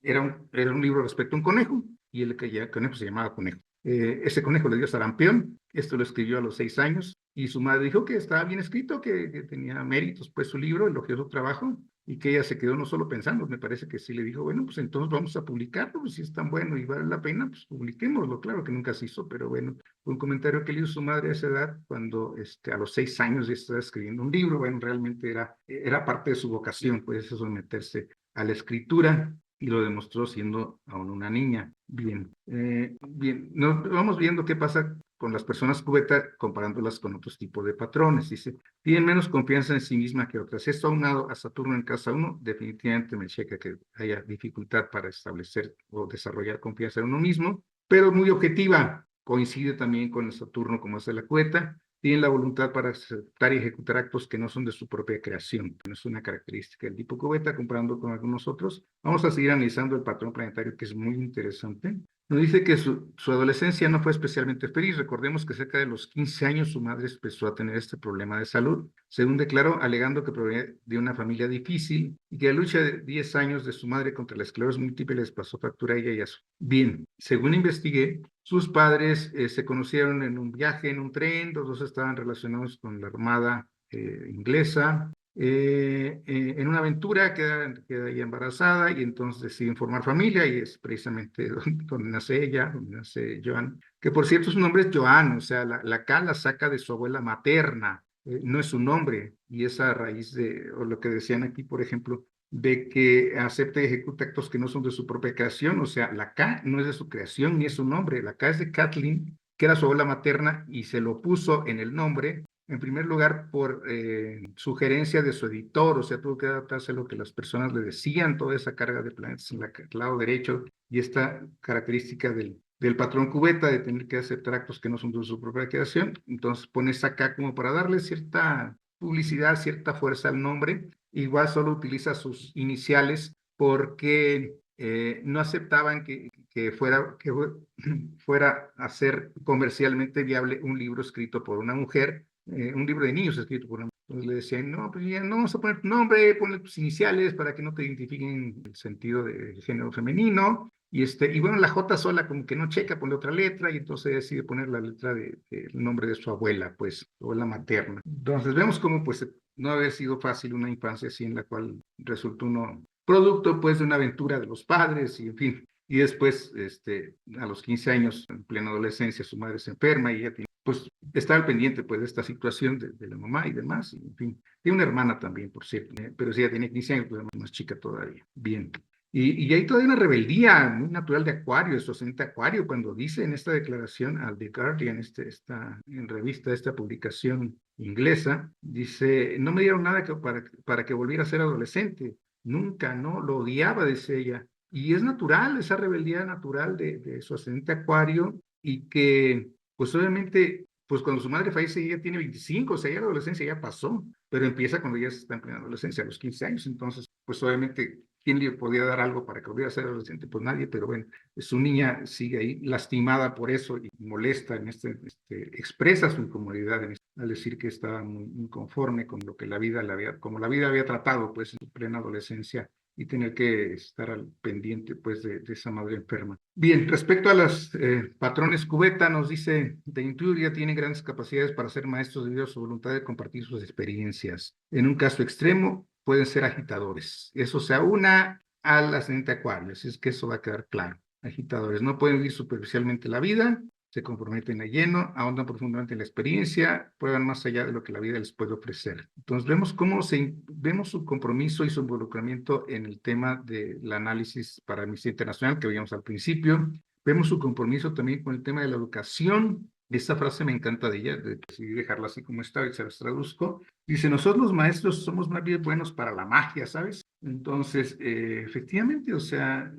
Era un libro respecto a un conejo y el conejo se llamaba Conejo. Ese conejo le dio sarampión, esto lo escribió a los 6 años y su madre dijo que estaba bien escrito, que tenía méritos, pues su libro, elogió su trabajo y que ella se quedó no solo pensando, me parece que sí le dijo, bueno, pues entonces vamos a publicarlo, pues si es tan bueno y vale la pena, pues publiquémoslo, claro que nunca se hizo, pero bueno, fue un comentario que le hizo su madre a esa edad, cuando a los 6 años ya estaba escribiendo un libro, bueno, realmente era parte de su vocación, pues eso, someterse a la escritura, y lo demostró siendo aún una niña. Bien, bien, vamos viendo qué pasa con las personas cubeta comparándolas con otros tipos de patrones. Dice, tienen menos confianza en sí misma que otras. Esto aunado a Saturno en casa 1, definitivamente me checa que haya dificultad para establecer o desarrollar confianza en uno mismo, pero muy objetiva. Coincide también con el Saturno como hace la cubeta. Tienen la voluntad para aceptar y ejecutar actos que no son de su propia creación. No es una característica del tipo cubeta comparando con algunos otros. Vamos a seguir analizando el patrón planetario, que es muy interesante. Nos dice que su adolescencia no fue especialmente feliz. Recordemos que cerca de los 15 años su madre empezó a tener este problema de salud, según declaró, alegando que provenía de una familia difícil y que la lucha de 10 años de su madre contra la esclerosis múltiple les pasó factura a ella y a su. Bien, según investigué, sus padres se conocieron en un viaje en un tren, los dos estaban relacionados con la Armada inglesa. En una aventura queda ella embarazada y entonces deciden formar familia y es precisamente donde nace ella, donde nace Joan, que por cierto su nombre es Joan, o sea, la K la saca de su abuela materna, no es su nombre, y esa raíz o lo que decían aquí, por ejemplo, de que acepta y ejecuta actos que no son de su propia creación, o sea, la K no es de su creación ni es su nombre, la K es de Kathleen, que era su abuela materna y se lo puso en el nombre en primer lugar, por sugerencia de su editor, o sea, tuvo que adaptarse a lo que las personas le decían, toda esa carga de planetas en el lado derecho y esta característica del patrón cubeta de tener que hacer tractos que no son de su propia creación. Entonces pones acá como para darle cierta publicidad, cierta fuerza al nombre. Igual solo utiliza sus iniciales porque no aceptaban que fuera a ser comercialmente viable un libro escrito por una mujer, un libro de niños escrito por una mujer. Entonces le decían, no, pues ya no vamos a poner tu nombre, ponle tus iniciales para que no te identifiquen el sentido de género femenino. Y bueno, la J sola como que no checa, ponle otra letra y entonces decide poner la letra del nombre de su abuela, pues, abuela materna. Entonces vemos cómo pues no haber sido fácil una infancia así en la cual resultó uno producto pues de una aventura de los padres y en fin. Y después, a los 15 años, en plena adolescencia, su madre se enferma y ella tiene, pues está al pendiente pues de esta situación de la mamá y demás. Y, en fin, tiene una hermana también, por cierto, pero si ella tiene 15 años, pues es más chica todavía. Bien. Y hay todavía una rebeldía muy natural de Acuario, de su ascendente Acuario, cuando dice en esta declaración al The Guardian, en revista, esta publicación inglesa, dice, no me dieron nada para que volviera a ser adolescente, nunca, ¿no? Lo odiaba, dice ella. Y es natural, esa rebeldía natural de su ascendente Acuario y que, pues obviamente, pues cuando su madre fallece ella tiene 25, o sea, ya la adolescencia ya pasó, pero empieza cuando ya está en plena adolescencia, a los 15 años, entonces, pues obviamente, ¿quién le podía dar algo para que volviera a ser adolescente? Pues nadie, pero bueno, su niña sigue ahí lastimada por eso y molesta expresa su incomodidad al decir que estaba muy inconforme con lo que como la vida había tratado, pues, en su plena adolescencia y tener que estar al pendiente pues de esa madre enferma. Bien, respecto a los patrones cubeta, nos dice, de Inturia tienen grandes capacidades para ser maestros debido a su voluntad de compartir sus experiencias. En un caso extremo, pueden ser agitadores. Eso se aúna al ascendente Acuario, así es que eso va a quedar claro. Agitadores no pueden vivir superficialmente la vida, se comprometen a lleno, ahondan profundamente en la experiencia, prueban más allá de lo que la vida les puede ofrecer. Entonces vemos su compromiso y su involucramiento en el tema del análisis para Amnistía Internacional que veíamos al principio. Vemos su compromiso también con el tema de la educación. Esta frase me encanta de ella, decidí dejarla así como está y se las traduzco. Dice, nosotros los maestros somos más bien buenos para la magia, ¿sabes? Entonces, efectivamente, o sea,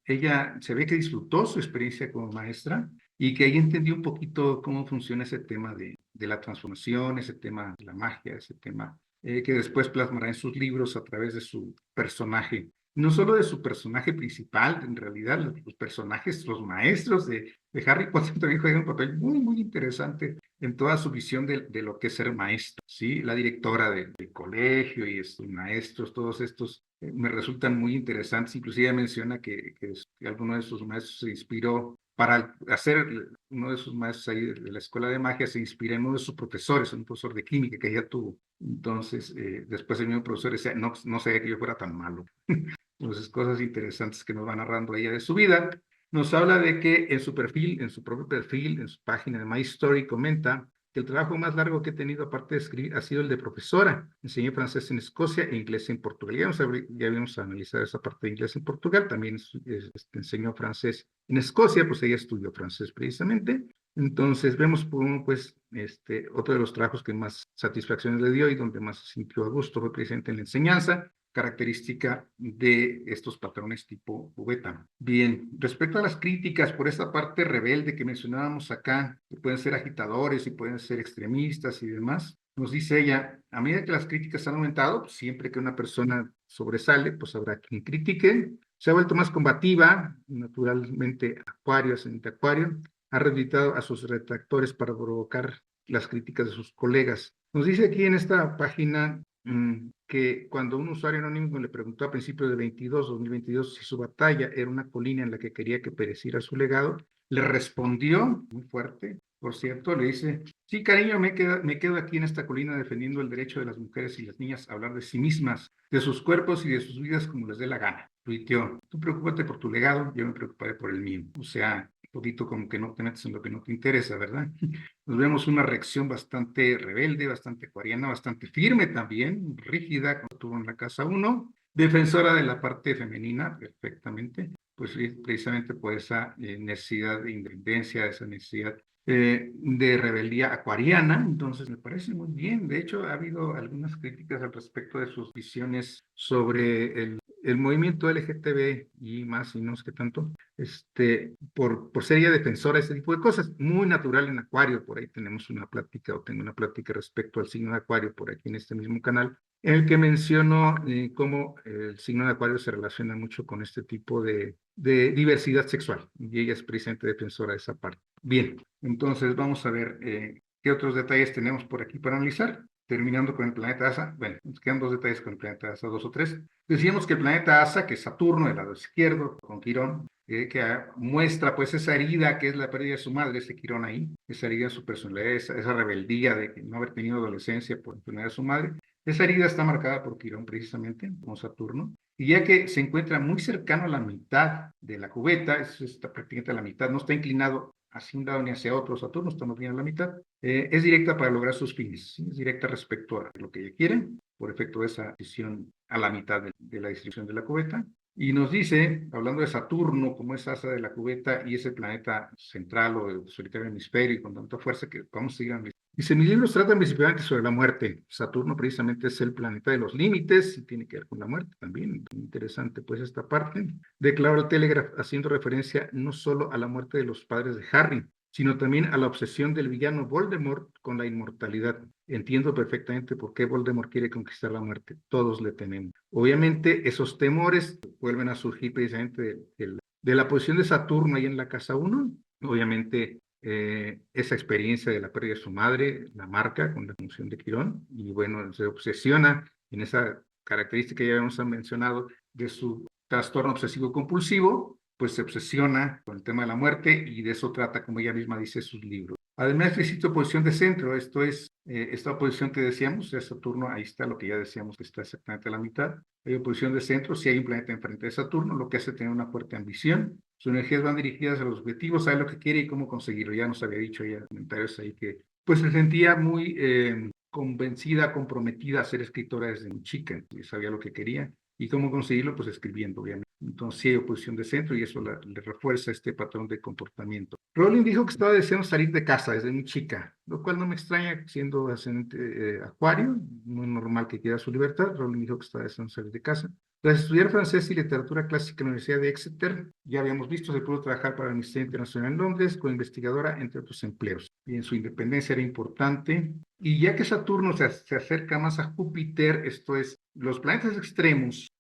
ella se ve que disfrutó su experiencia como maestra y que ahí entendió un poquito cómo funciona ese tema de la transformación, ese tema de la magia, ese tema que después plasmará en sus libros a través de su personaje no solo de su personaje principal, en realidad los personajes, los maestros de Harry Potter también juegan un papel muy, muy interesante en toda su visión de lo que es ser maestro, ¿sí? La directora del colegio y estos maestros, todos estos me resultan muy interesantes. Inclusive menciona que alguno de sus maestros se inspiró para hacer, uno de sus maestros ahí de la escuela de magia se inspira en uno de sus profesores, un profesor de química que ella tuvo. Entonces, después el mismo profesor decía, no, no sabía que yo fuera tan malo. Entonces, cosas interesantes que nos va narrando ella de su vida. Nos habla de que en su perfil, en su propio perfil, en su página de My Story, comenta que el trabajo más largo que he tenido, aparte de escribir, ha sido el de profesora. Enseñé francés en Escocia e inglés en Portugal. Ya habíamos analizado esa parte de inglés en Portugal. También enseñó francés en Escocia, pues ella estudió francés precisamente. Entonces, vemos cómo, pues, otro de los trabajos que más satisfacciones le dio y donde más se sintió a gusto fue precisamente en la enseñanza, característica de estos patrones tipo cubeta. Bien, respecto a las críticas por esta parte rebelde que mencionábamos acá, que pueden ser agitadores y pueden ser extremistas y demás, nos dice ella, a medida que las críticas han aumentado, pues, siempre que una persona sobresale, pues habrá quien critique, se ha vuelto más combativa, naturalmente Acuario, ascendente Acuario, ha reeditado a sus retractores para provocar las críticas de sus colegas. Nos dice aquí en esta página que cuando un usuario anónimo le preguntó a principios de 2022 si su batalla era una colina en la que quería que pereciera su legado, le respondió muy fuerte, por cierto, le dice, sí, cariño, me quedo aquí en esta colina defendiendo el derecho de las mujeres y las niñas a hablar de sí mismas, de sus cuerpos y de sus vidas como les dé la gana. Tuiteó, tú preocúpate por tu legado, yo me preocuparé por el mío. O sea, un poquito como que no te metes en lo que no te interesa, ¿verdad? Nos vemos una reacción bastante rebelde, bastante acuariana, bastante firme también, rígida, como tuvo en la casa 1, defensora de la parte femenina, perfectamente, pues precisamente por esa necesidad de independencia, esa necesidad de rebeldía acuariana. Entonces me parece muy bien. De hecho, ha habido algunas críticas al respecto de sus visiones sobre el movimiento LGTB y más y no sé qué tanto, por ser ella defensora de ese tipo de cosas, muy natural en Acuario. Por ahí tenemos una plática, o tengo una plática respecto al signo de Acuario por aquí en este mismo canal, en el que menciono cómo el signo de Acuario se relaciona mucho con este tipo de diversidad sexual, y ella es precisamente defensora de esa parte. Bien, entonces vamos a ver qué otros detalles tenemos por aquí para analizar. Terminando con el planeta Asa, bueno, nos quedan 2 detalles con el planeta Asa, 2 o 3. Decíamos que el planeta Asa, que es Saturno, del lado izquierdo, con Quirón, que muestra pues esa herida que es la pérdida de su madre, ese Quirón ahí, esa herida en su personalidad, esa rebeldía de no haber tenido adolescencia por enfermedad de su madre. Esa herida está marcada por Quirón precisamente, con Saturno, y ya que se encuentra muy cercano a la mitad de la cubeta, está prácticamente a la mitad, no está inclinado hacia un lado ni hacia otro, Saturno está más bien a la mitad, es directa para lograr sus fines, ¿sí? Es directa respecto a lo que ella quiere, por efecto de esa decisión a la mitad de la distribución de la cubeta. Y nos dice, hablando de Saturno, como es asa de la cubeta y es el planeta central o el solitario hemisferio y con tanta fuerza que vamos a seguir analizando. Dice, mis libros tratan principalmente sobre la muerte. Saturno precisamente es el planeta de los límites y tiene que ver con la muerte también. Interesante pues esta parte. Declaró el Telegraph haciendo referencia no solo a la muerte de los padres de Harry, sino también a la obsesión del villano Voldemort con la inmortalidad. Entiendo perfectamente por qué Voldemort quiere conquistar la muerte. Todos le tememos. Obviamente esos temores vuelven a surgir precisamente de la posición de Saturno ahí en la casa 1. Obviamente esa experiencia de la pérdida de su madre la marca con la función de Quirón y bueno, se obsesiona en esa característica que ya habíamos mencionado de su trastorno obsesivo compulsivo, pues se obsesiona con el tema de la muerte y de eso trata, como ella misma dice, sus libros. Además, existe oposición de centro, esto es esta oposición que decíamos, de Saturno, ahí está lo que ya decíamos que está exactamente a la mitad. Hay oposición de centro, si hay un planeta enfrente de Saturno, lo que hace tener una fuerte ambición. Sus energías van dirigidas a los objetivos, sabe lo que quiere y cómo conseguirlo. Ya nos había dicho ella en comentarios ahí que pues se sentía muy convencida, comprometida a ser escritora desde muy chica, y sabía lo que quería. ¿Y cómo conseguirlo? Pues escribiendo, obviamente. Entonces sí hay oposición de centro y eso le refuerza este patrón de comportamiento. Rowling dijo que estaba deseando salir de casa desde muy chica, lo cual no me extraña siendo ascendente Acuario, muy normal que quiera su libertad. Rowling dijo que estaba deseando salir de casa. Tras estudiar francés y literatura clásica en la Universidad de Exeter, ya habíamos visto, se pudo trabajar para la Amnistía Internacional en Londres, como investigadora, entre otros empleos. Y en su independencia era importante. Y ya que Saturno se acerca más a Júpiter, esto es los planetas extremos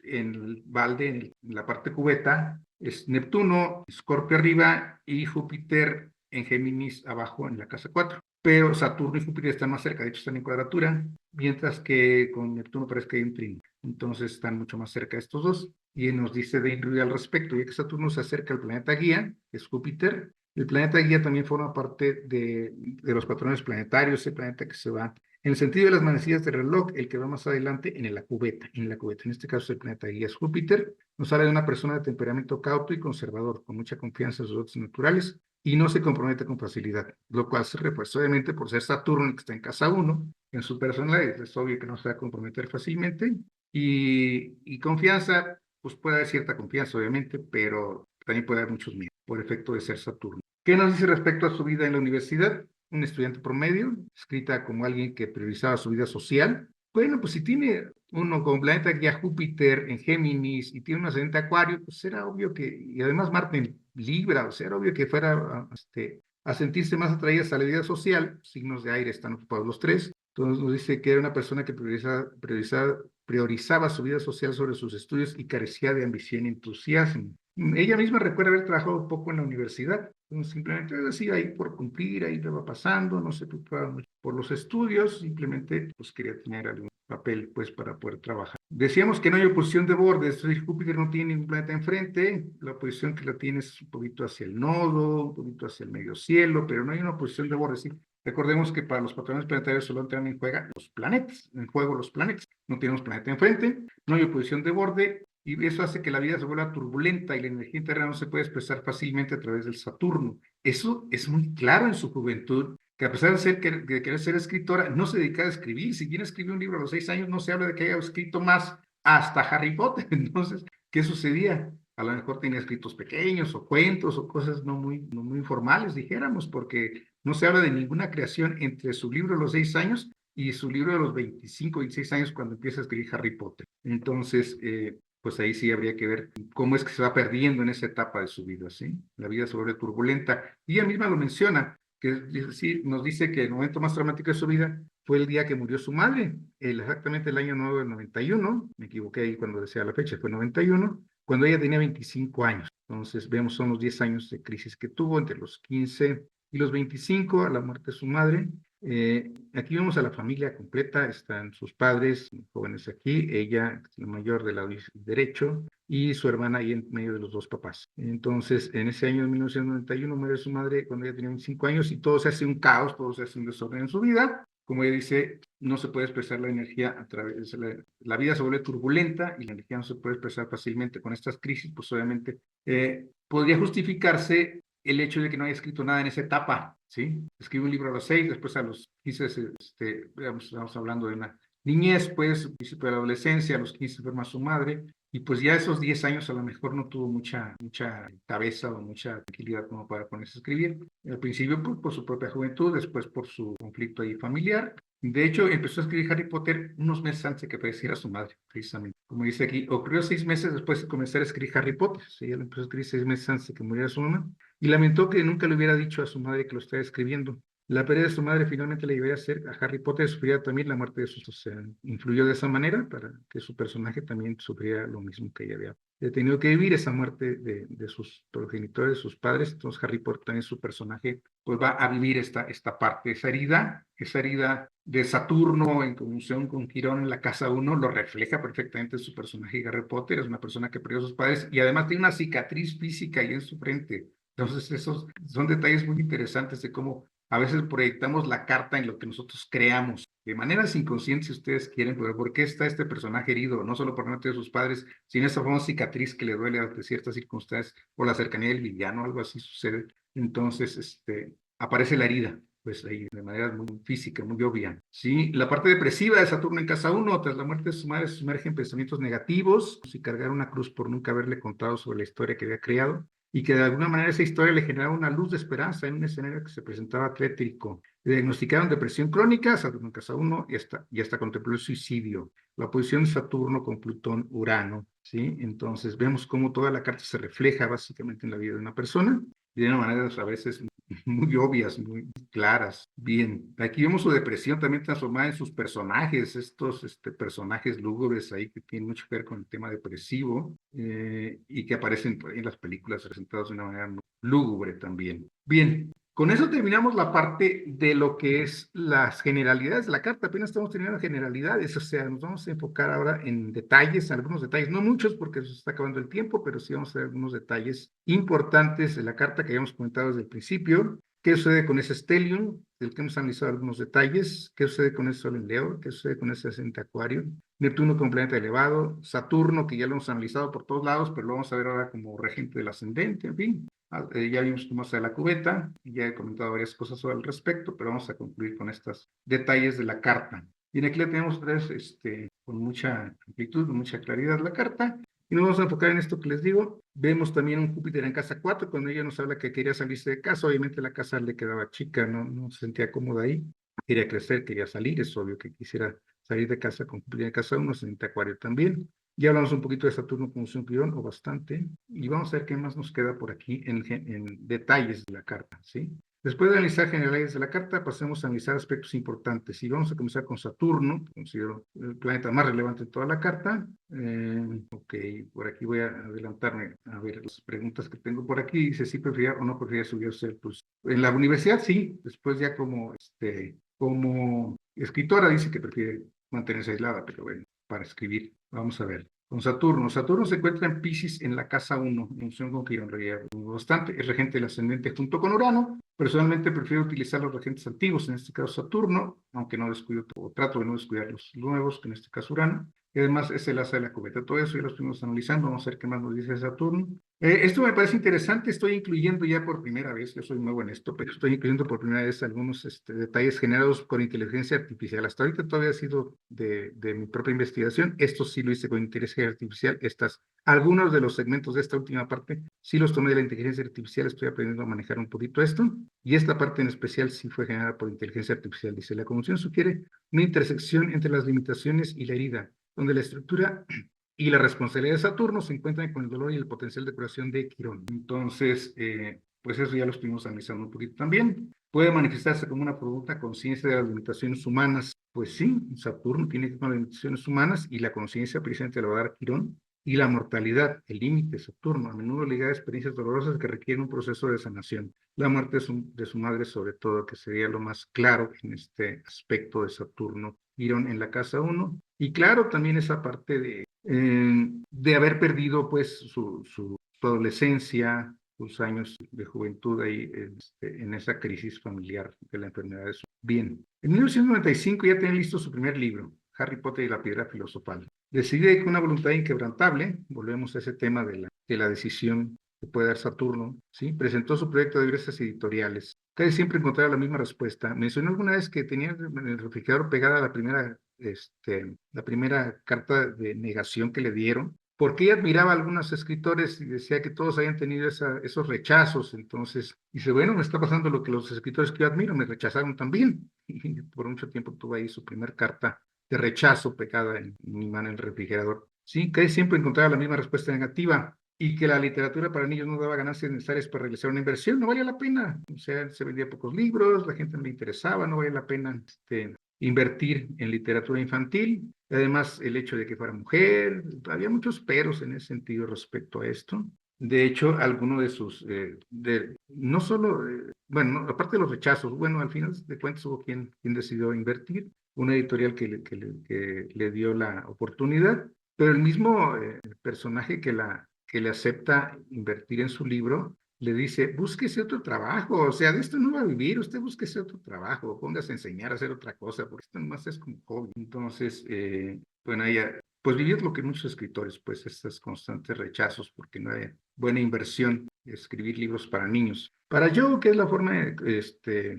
en el balde, en la parte cubeta, es Neptuno, Escorpio arriba y Júpiter en Géminis abajo en la casa 4. Pero Saturno y Júpiter están más cerca, de hecho están en cuadratura, mientras que con Neptuno parece que hay un trino. Entonces están mucho más cerca estos dos. Y nos dice de Indruy al respecto, ya que Saturno se acerca al planeta guía, que es Júpiter. El planeta guía también forma parte de los patrones planetarios, ese planeta que se va en el sentido de las manecillas del reloj, el que va más adelante en la cubeta. En este caso el planeta guía es Júpiter. Nos habla de una persona de temperamento cauto y conservador, con mucha confianza en sus dotes naturales y no se compromete con facilidad, lo cual se refuerza obviamente por ser Saturno, que está en casa 1, en su personalidad, es obvio que no se va a comprometer fácilmente. Y confianza, pues puede haber cierta confianza, obviamente, pero también puede haber muchos miedos por efecto de ser Saturno. ¿Qué nos dice respecto a su vida en la universidad? Un estudiante promedio, escrita como alguien que priorizaba su vida social. Bueno, pues si tiene uno con planeta guía Júpiter en Géminis y tiene un ascendente Acuario, pues era obvio que, y además Marte en Libra, o sea, era obvio que fuera a sentirse más atraída a la vida social. Signos de aire están ocupados los tres. Entonces nos dice que era una persona que priorizaba su vida social sobre sus estudios y carecía de ambición y entusiasmo. Ella misma recuerda haber trabajado poco en la universidad, entonces simplemente decía ahí por cumplir, ahí le va pasando, no se preocupaba mucho por los estudios, simplemente pues quería tener algún papel pues para poder trabajar. Decíamos que no hay oposición de borde, es decir, Júpiter no tiene ningún planeta enfrente, la oposición que la tiene es un poquito hacia el nodo, un poquito hacia el medio cielo, pero no hay una oposición de borde, sí. Recordemos que para los patrones planetarios solo entran en juego los planetas, no tenemos planeta enfrente, no hay oposición de borde, y eso hace que la vida se vuelva turbulenta y la energía interna no se puede expresar fácilmente a través del Saturno. Eso es muy claro en su juventud, que a pesar de querer ser escritora, no se dedica a escribir. Si bien escribió un libro a los 6 años, no se habla de que haya escrito más hasta Harry Potter. Entonces, ¿qué sucedía? A lo mejor tenía escritos pequeños o cuentos o cosas no muy formales, dijéramos, porque no se habla de ninguna creación entre su libro a los 6 años y su libro de los 25, 26 años cuando empieza a escribir Harry Potter. Entonces, pues ahí sí habría que ver cómo es que se va perdiendo en esa etapa de su vida, ¿sí? La vida se vuelve turbulenta. Y ella misma lo menciona, que sí, nos dice que el momento más traumático de su vida fue el día que murió su madre, exactamente el año 9 del 91, me equivoqué ahí cuando decía la fecha, fue 91, cuando ella tenía 25 años. Entonces, vemos, son los 10 años de crisis que tuvo entre los 15 y los 25 a la muerte de su madre. Aquí vemos a la familia completa, están sus padres jóvenes aquí, ella, la mayor del lado derecho, y su hermana ahí en medio de los dos papás. Entonces, en ese año de 1991 muere su madre cuando ella tenía 25 años y todo se hace un caos, todo se hace un desorden en su vida. Como ella dice, no se puede expresar la energía a través de la vida se vuelve turbulenta y la energía no se puede expresar fácilmente con estas crisis, pues obviamente podría justificarse el hecho de que no haya escrito nada en esa etapa, ¿sí? Escribe un libro a los 6, después a los 15, estamos hablando de una niñez, pues, principio de la adolescencia, a los 15 enferma su madre, y pues ya esos 10 años a lo mejor no tuvo mucha cabeza o mucha tranquilidad como para ponerse a escribir. Al principio por su propia juventud, después por su conflicto ahí familiar. De hecho, empezó a escribir Harry Potter unos meses antes de que falleciera su madre, precisamente. Como dice aquí, ocurrió 6 meses después de comenzar a escribir Harry Potter. Sí, ella empezó a escribir 6 meses antes de que muriera su mamá. Y lamentó que nunca le hubiera dicho a su madre que lo estaba escribiendo. La pérdida de su madre finalmente le llevó a hacer a Harry Potter sufría también la muerte de sus, o sea, influyó de esa manera para que su personaje también sufriera lo mismo que ella había tenido que vivir, esa muerte de sus progenitores, de sus padres. Entonces Harry Potter también su personaje pues va a vivir esta parte, esa herida de Saturno en conjunción con Quirón en la casa 1 lo refleja perfectamente su personaje. Harry Potter es una persona que perdió a sus padres y además tiene una cicatriz física ahí en su frente. Entonces esos son detalles muy interesantes de cómo a veces proyectamos la carta en lo que nosotros creamos, de maneras inconscientes si ustedes quieren, pero ¿por qué está este personaje herido? No solo por la muerte de sus padres, sino esa famosa cicatriz que le duele ante ciertas circunstancias, o la cercanía del villano, algo así sucede. Entonces, aparece la herida, pues ahí de manera muy física, muy obvia. Sí, la parte depresiva de Saturno en casa 1, tras la muerte de su madre, se sumerge en pensamientos negativos, y cargar una cruz por nunca haberle contado sobre la historia que había creado, y que de alguna manera esa historia le generaba una luz de esperanza en un escenario que se presentaba tétrico. Le diagnosticaron depresión crónica, Saturno en casa 1, y hasta contempló el suicidio. La posición de Saturno con Plutón, Urano, ¿sí? Entonces vemos cómo toda la carta se refleja básicamente en la vida de una persona, y de una manera a veces muy obvias, muy claras. Bien, aquí vemos su depresión también transformada en sus personajes, estos personajes lúgubres ahí que tienen mucho que ver con el tema depresivo y que aparecen en las películas presentados de una manera muy lúgubre también. Bien, con eso terminamos la parte de lo que es las generalidades de la carta. Apenas estamos teniendo generalidades, o sea, nos vamos a enfocar ahora en detalles, algunos detalles, no muchos porque se está acabando el tiempo, pero sí vamos a ver algunos detalles importantes de la carta que habíamos comentado desde el principio. ¿Qué sucede con ese stellium, del que hemos analizado algunos detalles? ¿Qué sucede con ese sol en Leo? ¿Qué sucede con ese ascendente Acuario? Neptuno como planeta elevado, Saturno, que ya lo hemos analizado por todos lados, pero lo vamos a ver ahora como regente del ascendente, en fin. Ya vimos cómo está la cubeta, y ya he comentado varias cosas sobre el respecto, pero vamos a concluir con estos detalles de la carta. Y aquí la tenemos con mucha amplitud, con mucha claridad la carta. Y nos vamos a enfocar en esto que les digo. Vemos también un Júpiter en casa 4, cuando ella nos habla que quería salirse de casa. Obviamente la casa le quedaba chica, no se sentía cómoda ahí. Quería crecer, quería salir, es obvio que quisiera salir de casa con Júpiter en casa 1, ascendente Acuario también. Ya hablamos un poquito de Saturno como un Quirón, o bastante, y vamos a ver qué más nos queda por aquí en detalles de la carta, ¿sí? Después de analizar generalidades de la carta, pasemos a analizar aspectos importantes. Y vamos a comenzar con Saturno, considero el planeta más relevante de toda la carta. Ok, por aquí voy a adelantarme a ver las preguntas que tengo por aquí. Dice, ¿sí prefería o no prefería subir a ser? Pues en la universidad sí, después ya como escritora dice que prefiere mantenerse aislada, pero bueno, para escribir. Vamos a ver. Con Saturno. Saturno se encuentra en Piscis en la casa 1, en función con Quirón, bastante. Es regente del ascendente junto con Urano. Personalmente prefiero utilizar los regentes antiguos, en este caso Saturno, aunque no descuido, o trato de no descuidar los nuevos, que en este caso Urano. Y además es el asa de la cubeta. Todo eso ya lo estuvimos analizando. Vamos a ver qué más nos dice Saturno. Esto me parece interesante. Estoy incluyendo ya por primera vez, yo soy nuevo en esto, pero estoy incluyendo por primera vez algunos detalles generados por inteligencia artificial. Hasta ahorita todavía ha sido de mi propia investigación. Esto sí lo hice con inteligencia artificial. Algunos de los segmentos de esta última parte sí los tomé de la inteligencia artificial. Estoy aprendiendo a manejar un poquito esto. Y esta parte en especial sí fue generada por inteligencia artificial. Dice, la conjunción sugiere una intersección entre las limitaciones y la herida, donde la estructura y la responsabilidad de Saturno se encuentran con el dolor y el potencial de curación de Quirón. Entonces, pues eso ya lo estuvimos analizando un poquito también. Puede manifestarse como una profunda conciencia de las limitaciones humanas. Pues sí, Saturno tiene que ver con las limitaciones humanas y la conciencia precisamente le va a dar Quirón. Y la mortalidad, el límite, Saturno, a menudo ligada a experiencias dolorosas que requieren un proceso de sanación. La muerte de su madre, sobre todo, que sería lo más claro en este aspecto de Saturno, Quirón en la casa 1. Y claro, también esa parte de haber perdido pues su adolescencia, sus años de juventud ahí en esa crisis familiar de la enfermedad de su. Bien, en 1995 ya tenía listo su primer libro, Harry Potter y la Piedra Filosofal. Decide con una voluntad inquebrantable, volvemos a ese tema de la decisión que puede dar Saturno, ¿sí? Presentó su proyecto de diversas editoriales. Casi siempre encontraba la misma respuesta. Mencionó alguna vez que tenía en el refrigerador pegada la primera carta de negación que le dieron, porque ella admiraba a algunos escritores y decía que todos habían tenido esos rechazos. Entonces dice, bueno, me está pasando lo que los escritores que yo admiro me rechazaron también. Y por mucho tiempo tuve ahí su primer carta de rechazo pegada en mi mano en el refrigerador. Sí, que siempre encontraba la misma respuesta negativa y que la literatura para niños no daba ganancias necesarias para realizar una inversión, no valía la pena. O sea, se vendía pocos libros, la gente no le interesaba, no valía la pena invertir en literatura infantil. Además, el hecho de que fuera mujer, había muchos peros en ese sentido respecto a esto. De hecho, alguno de sus, no solo, bueno, aparte de los rechazos, bueno, al final de cuentas hubo quien decidió invertir, una editorial que le dio la oportunidad, pero el mismo personaje que le acepta invertir en su libro, le dice, búsquese otro trabajo, o sea, de esto no va a vivir, usted búsquese otro trabajo, póngase a enseñar a hacer otra cosa, porque esto nomás es como hobby. Entonces, bueno, ella, pues vivir lo que muchos escritores, pues estos constantes rechazos, porque no hay buena inversión escribir libros para niños. Para Joe, que es la forma,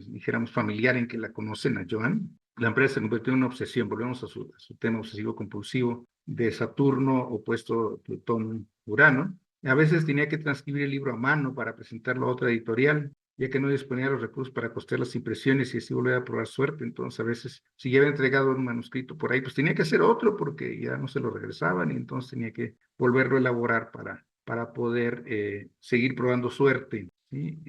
dijéramos, familiar en que la conocen a Joan, la empresa se convirtió en una obsesión. Volvemos a su tema obsesivo-compulsivo de Saturno opuesto Plutón-Urano. A veces tenía que transcribir el libro a mano para presentarlo a otra editorial, ya que no disponía de los recursos para costear las impresiones y así volver a probar suerte. Entonces, a veces, si ya había entregado un manuscrito por ahí, pues tenía que hacer otro porque ya no se lo regresaban y entonces tenía que volverlo a elaborar para poder seguir probando suerte. ¿sí?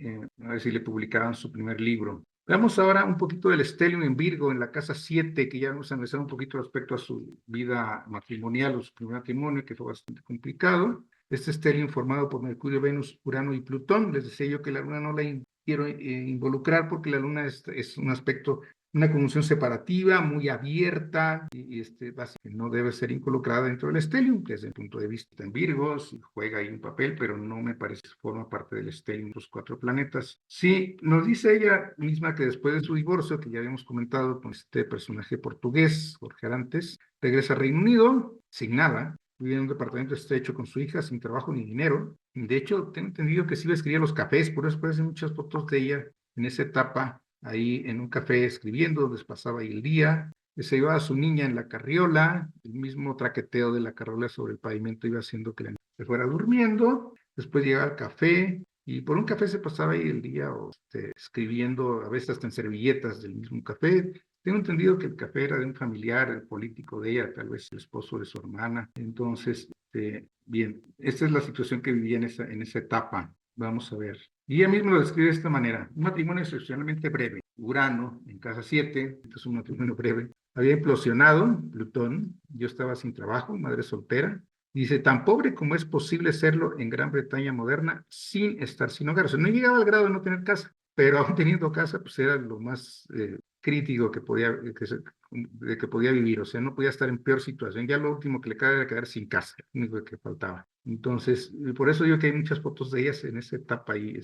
A ver si le publicaban su primer libro. Veamos ahora un poquito del Stellium en Virgo, en la casa 7, que ya vamos a analizar un poquito respecto a su vida matrimonial o su primer matrimonio, que fue bastante complicado. Este Stellium formado por Mercurio, Venus, Urano y Plutón. Les decía yo que la Luna no la quiero involucrar porque la Luna es un aspecto, una conjunción separativa, muy abierta, y no debe ser involucrada dentro del Stellium. Desde el punto de vista en Virgo, sí juega ahí un papel, pero no me parece que forma parte del Stellium, los 4 planetas. Sí, nos dice ella misma que después de su divorcio, que ya habíamos comentado con este personaje portugués, Jorge Arantes, regresa a Reino Unido sin nada, vive en un departamento estrecho con su hija, sin trabajo ni dinero. De hecho, tengo entendido que sí iba a escribir a los cafés, por eso aparecen muchas fotos de ella en esa etapa, ahí en un café escribiendo, donde pasaba ahí el día. Se llevaba a su niña en la carriola, el mismo traqueteo de la carriola sobre el pavimento iba haciendo que la niña se fuera durmiendo. Después llegaba al café, y por un café se pasaba ahí el día escribiendo, a veces hasta en servilletas del mismo café. Tengo entendido que el café era de un familiar, el político de ella, tal vez el esposo de su hermana. Entonces, bien, esta es la situación que vivía en esa etapa. Vamos a ver. Y ella misma lo describe de esta manera: un matrimonio excepcionalmente breve. Urano en casa 7, esto es un matrimonio breve. Había implosionado Plutón, yo estaba sin trabajo, madre soltera. Dice, tan pobre como es posible serlo en Gran Bretaña moderna sin estar sin hogar. O sea, no llegaba al grado de no tener casa, pero aún teniendo casa, pues era lo más crítico que podía vivir. O sea, no podía estar en peor situación. Ya lo último que le quedaba era quedar sin casa, lo único que faltaba. Entonces, por eso digo que hay muchas fotos de ellas en esa etapa ahí,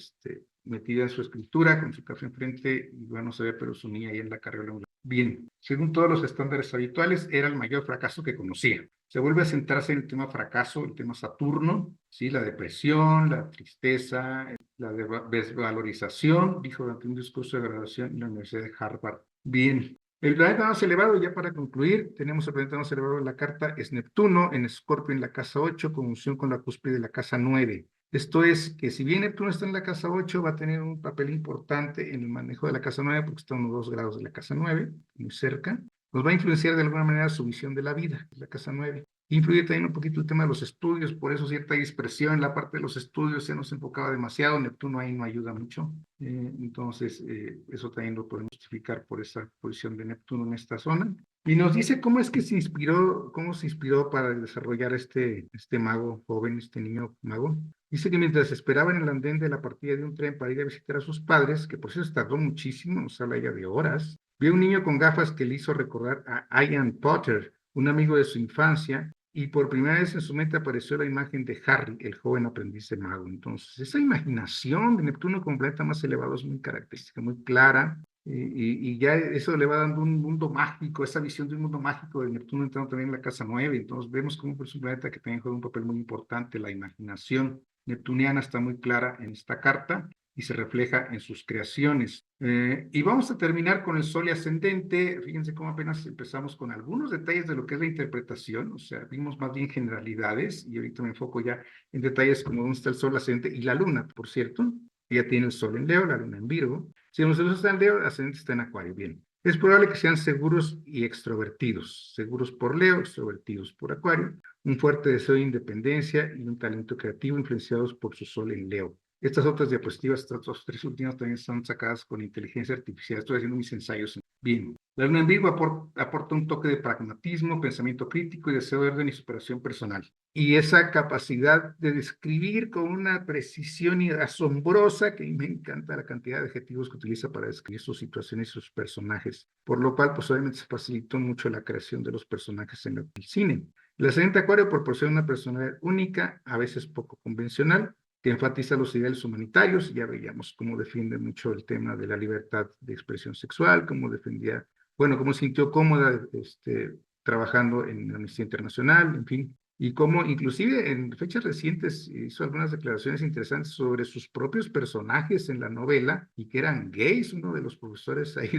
metida en su escritura, con su café enfrente, y bueno, se ve, pero su niña ahí en la carriola. Bien, según todos los estándares habituales, era el mayor fracaso que conocía. Se vuelve a centrarse en el tema fracaso, el tema Saturno, ¿sí? La depresión, la tristeza, la desvalorización, dijo durante un discurso de graduación en la Universidad de Harvard. Bien, el planeta más elevado, ya para concluir, tenemos el planeta más elevado en la carta, es Neptuno, en Escorpio en la casa 8, conjunción con la cúspide de la casa 9. Esto es que si bien Neptuno está en la casa 8, va a tener un papel importante en el manejo de la casa 9, porque está a unos 2 grados de la casa 9, muy cerca. Nos va a influenciar de alguna manera su visión de la vida, la casa 9. Influye también un poquito el tema de los estudios, por eso cierta dispersión en la parte de los estudios, se nos enfocaba demasiado, Neptuno ahí no ayuda mucho. Entonces, eso también lo podemos justificar por esa posición de Neptuno en esta zona. Y nos dice cómo es que cómo se inspiró para desarrollar este mago joven, este niño mago. Dice que mientras esperaba en el andén de la partida de un tren para ir a visitar a sus padres, que por cierto tardó muchísimo, nos habla ya de horas, vio un niño con gafas que le hizo recordar a Ian Potter, un amigo de su infancia, y por primera vez en su mente apareció la imagen de Harry, el joven aprendiz de mago. Entonces, esa imaginación de Neptuno como planeta más elevado es muy característica, muy clara, y ya eso le va dando un mundo mágico, esa visión de un mundo mágico de Neptuno entrando también en la casa 9. Entonces vemos cómo es un planeta que también juega un papel muy importante. La imaginación neptuniana está muy clara en esta carta y se refleja en sus creaciones. Y vamos a terminar con el Sol y ascendente. Fíjense cómo apenas empezamos con algunos detalles de lo que es la interpretación, o sea, vimos más bien generalidades, y ahorita me enfoco ya en detalles como dónde está el Sol, ascendente y la Luna, por cierto. Ella tiene el Sol en Leo, la Luna en Virgo. Si el Sol está en Leo, el ascendente está en Acuario. Bien, es probable que sean seguros y extrovertidos, seguros por Leo, extrovertidos por Acuario, un fuerte deseo de independencia y un talento creativo influenciados por su Sol en Leo. Estas otras diapositivas, estas 3 últimas, también son sacadas con inteligencia artificial. Estoy haciendo mis ensayos. Bien, la Luna en Virgo aporta un toque de pragmatismo, pensamiento crítico y deseo de orden y superación personal. Y esa capacidad de describir con una precisión asombrosa, que me encanta la cantidad de adjetivos que utiliza para describir sus situaciones y sus personajes, por lo cual pues obviamente se facilitó mucho la creación de los personajes en el cine. El ascendente Acuario proporciona una personalidad única, a veces poco convencional, que enfatiza los ideales humanitarios. Ya veíamos cómo defiende mucho el tema de la libertad de expresión sexual, cómo defendía, bueno, cómo sintió cómoda trabajando en Amnistía Internacional, en fin, y cómo inclusive en fechas recientes hizo algunas declaraciones interesantes sobre sus propios personajes en la novela, y que eran gays. Uno de los profesores ahí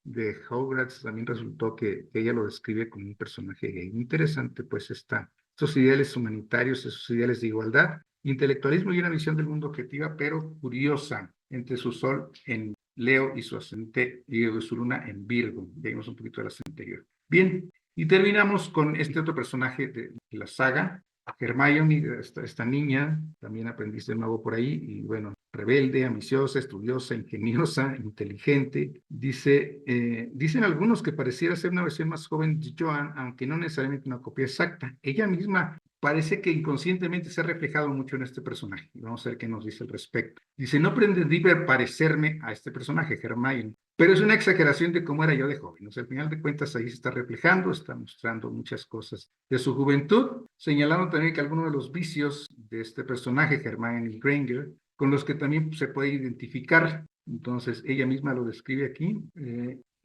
de Hogwarts también resultó que ella lo describe como un personaje gay. Interesante, pues, estos ideales humanitarios, esos ideales de igualdad, intelectualismo y una visión del mundo objetiva, pero curiosa, entre su Sol en Leo y su ascendente y su Luna en Virgo. Ya vimos un poquito de la anterior. Bien, y terminamos con este otro personaje de la saga, Hermione, esta niña, también aprendiz de mago por ahí, y bueno, rebelde, ambiciosa, estudiosa, ingeniosa, inteligente. Dicen algunos que pareciera ser una versión más joven de Joan, aunque no necesariamente una copia exacta. Ella misma parece que inconscientemente se ha reflejado mucho en este personaje. Vamos a ver qué nos dice al respecto. Dice, no pretendí parecerme a este personaje, Hermione, pero es una exageración de cómo era yo de joven. O sea, al final de cuentas ahí se está reflejando, está mostrando muchas cosas de su juventud, señalando también que algunos de los vicios de este personaje, Hermione Granger, con los que también se puede identificar. Entonces, ella misma lo describe aquí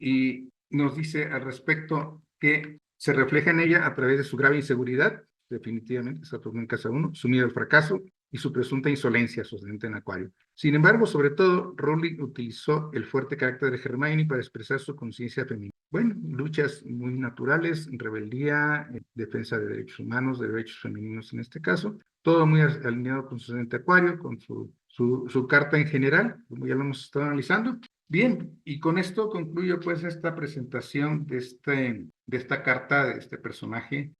y nos dice al respecto que se refleja en ella a través de su grave inseguridad, definitivamente, Saturno en casa 1, su miedo al fracaso y su presunta insolencia, su ascendente en Acuario. Sin embargo, sobre todo, Rowling utilizó el fuerte carácter de Hermione para expresar su conciencia femenina. Bueno, luchas muy naturales, rebeldía, defensa de derechos humanos, de derechos femeninos en este caso, todo muy alineado con su ascendente Acuario, con su carta en general, como ya lo hemos estado analizando. Bien, y con esto concluyo pues esta presentación de esta carta, de este personaje.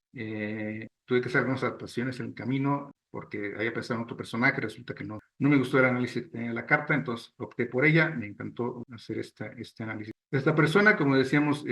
Tuve que hacer algunas adaptaciones en el camino porque había pensado en otro personaje, resulta que no me gustó el análisis que tenía la carta, entonces opté por ella, me encantó hacer este análisis. Esta persona, como decíamos,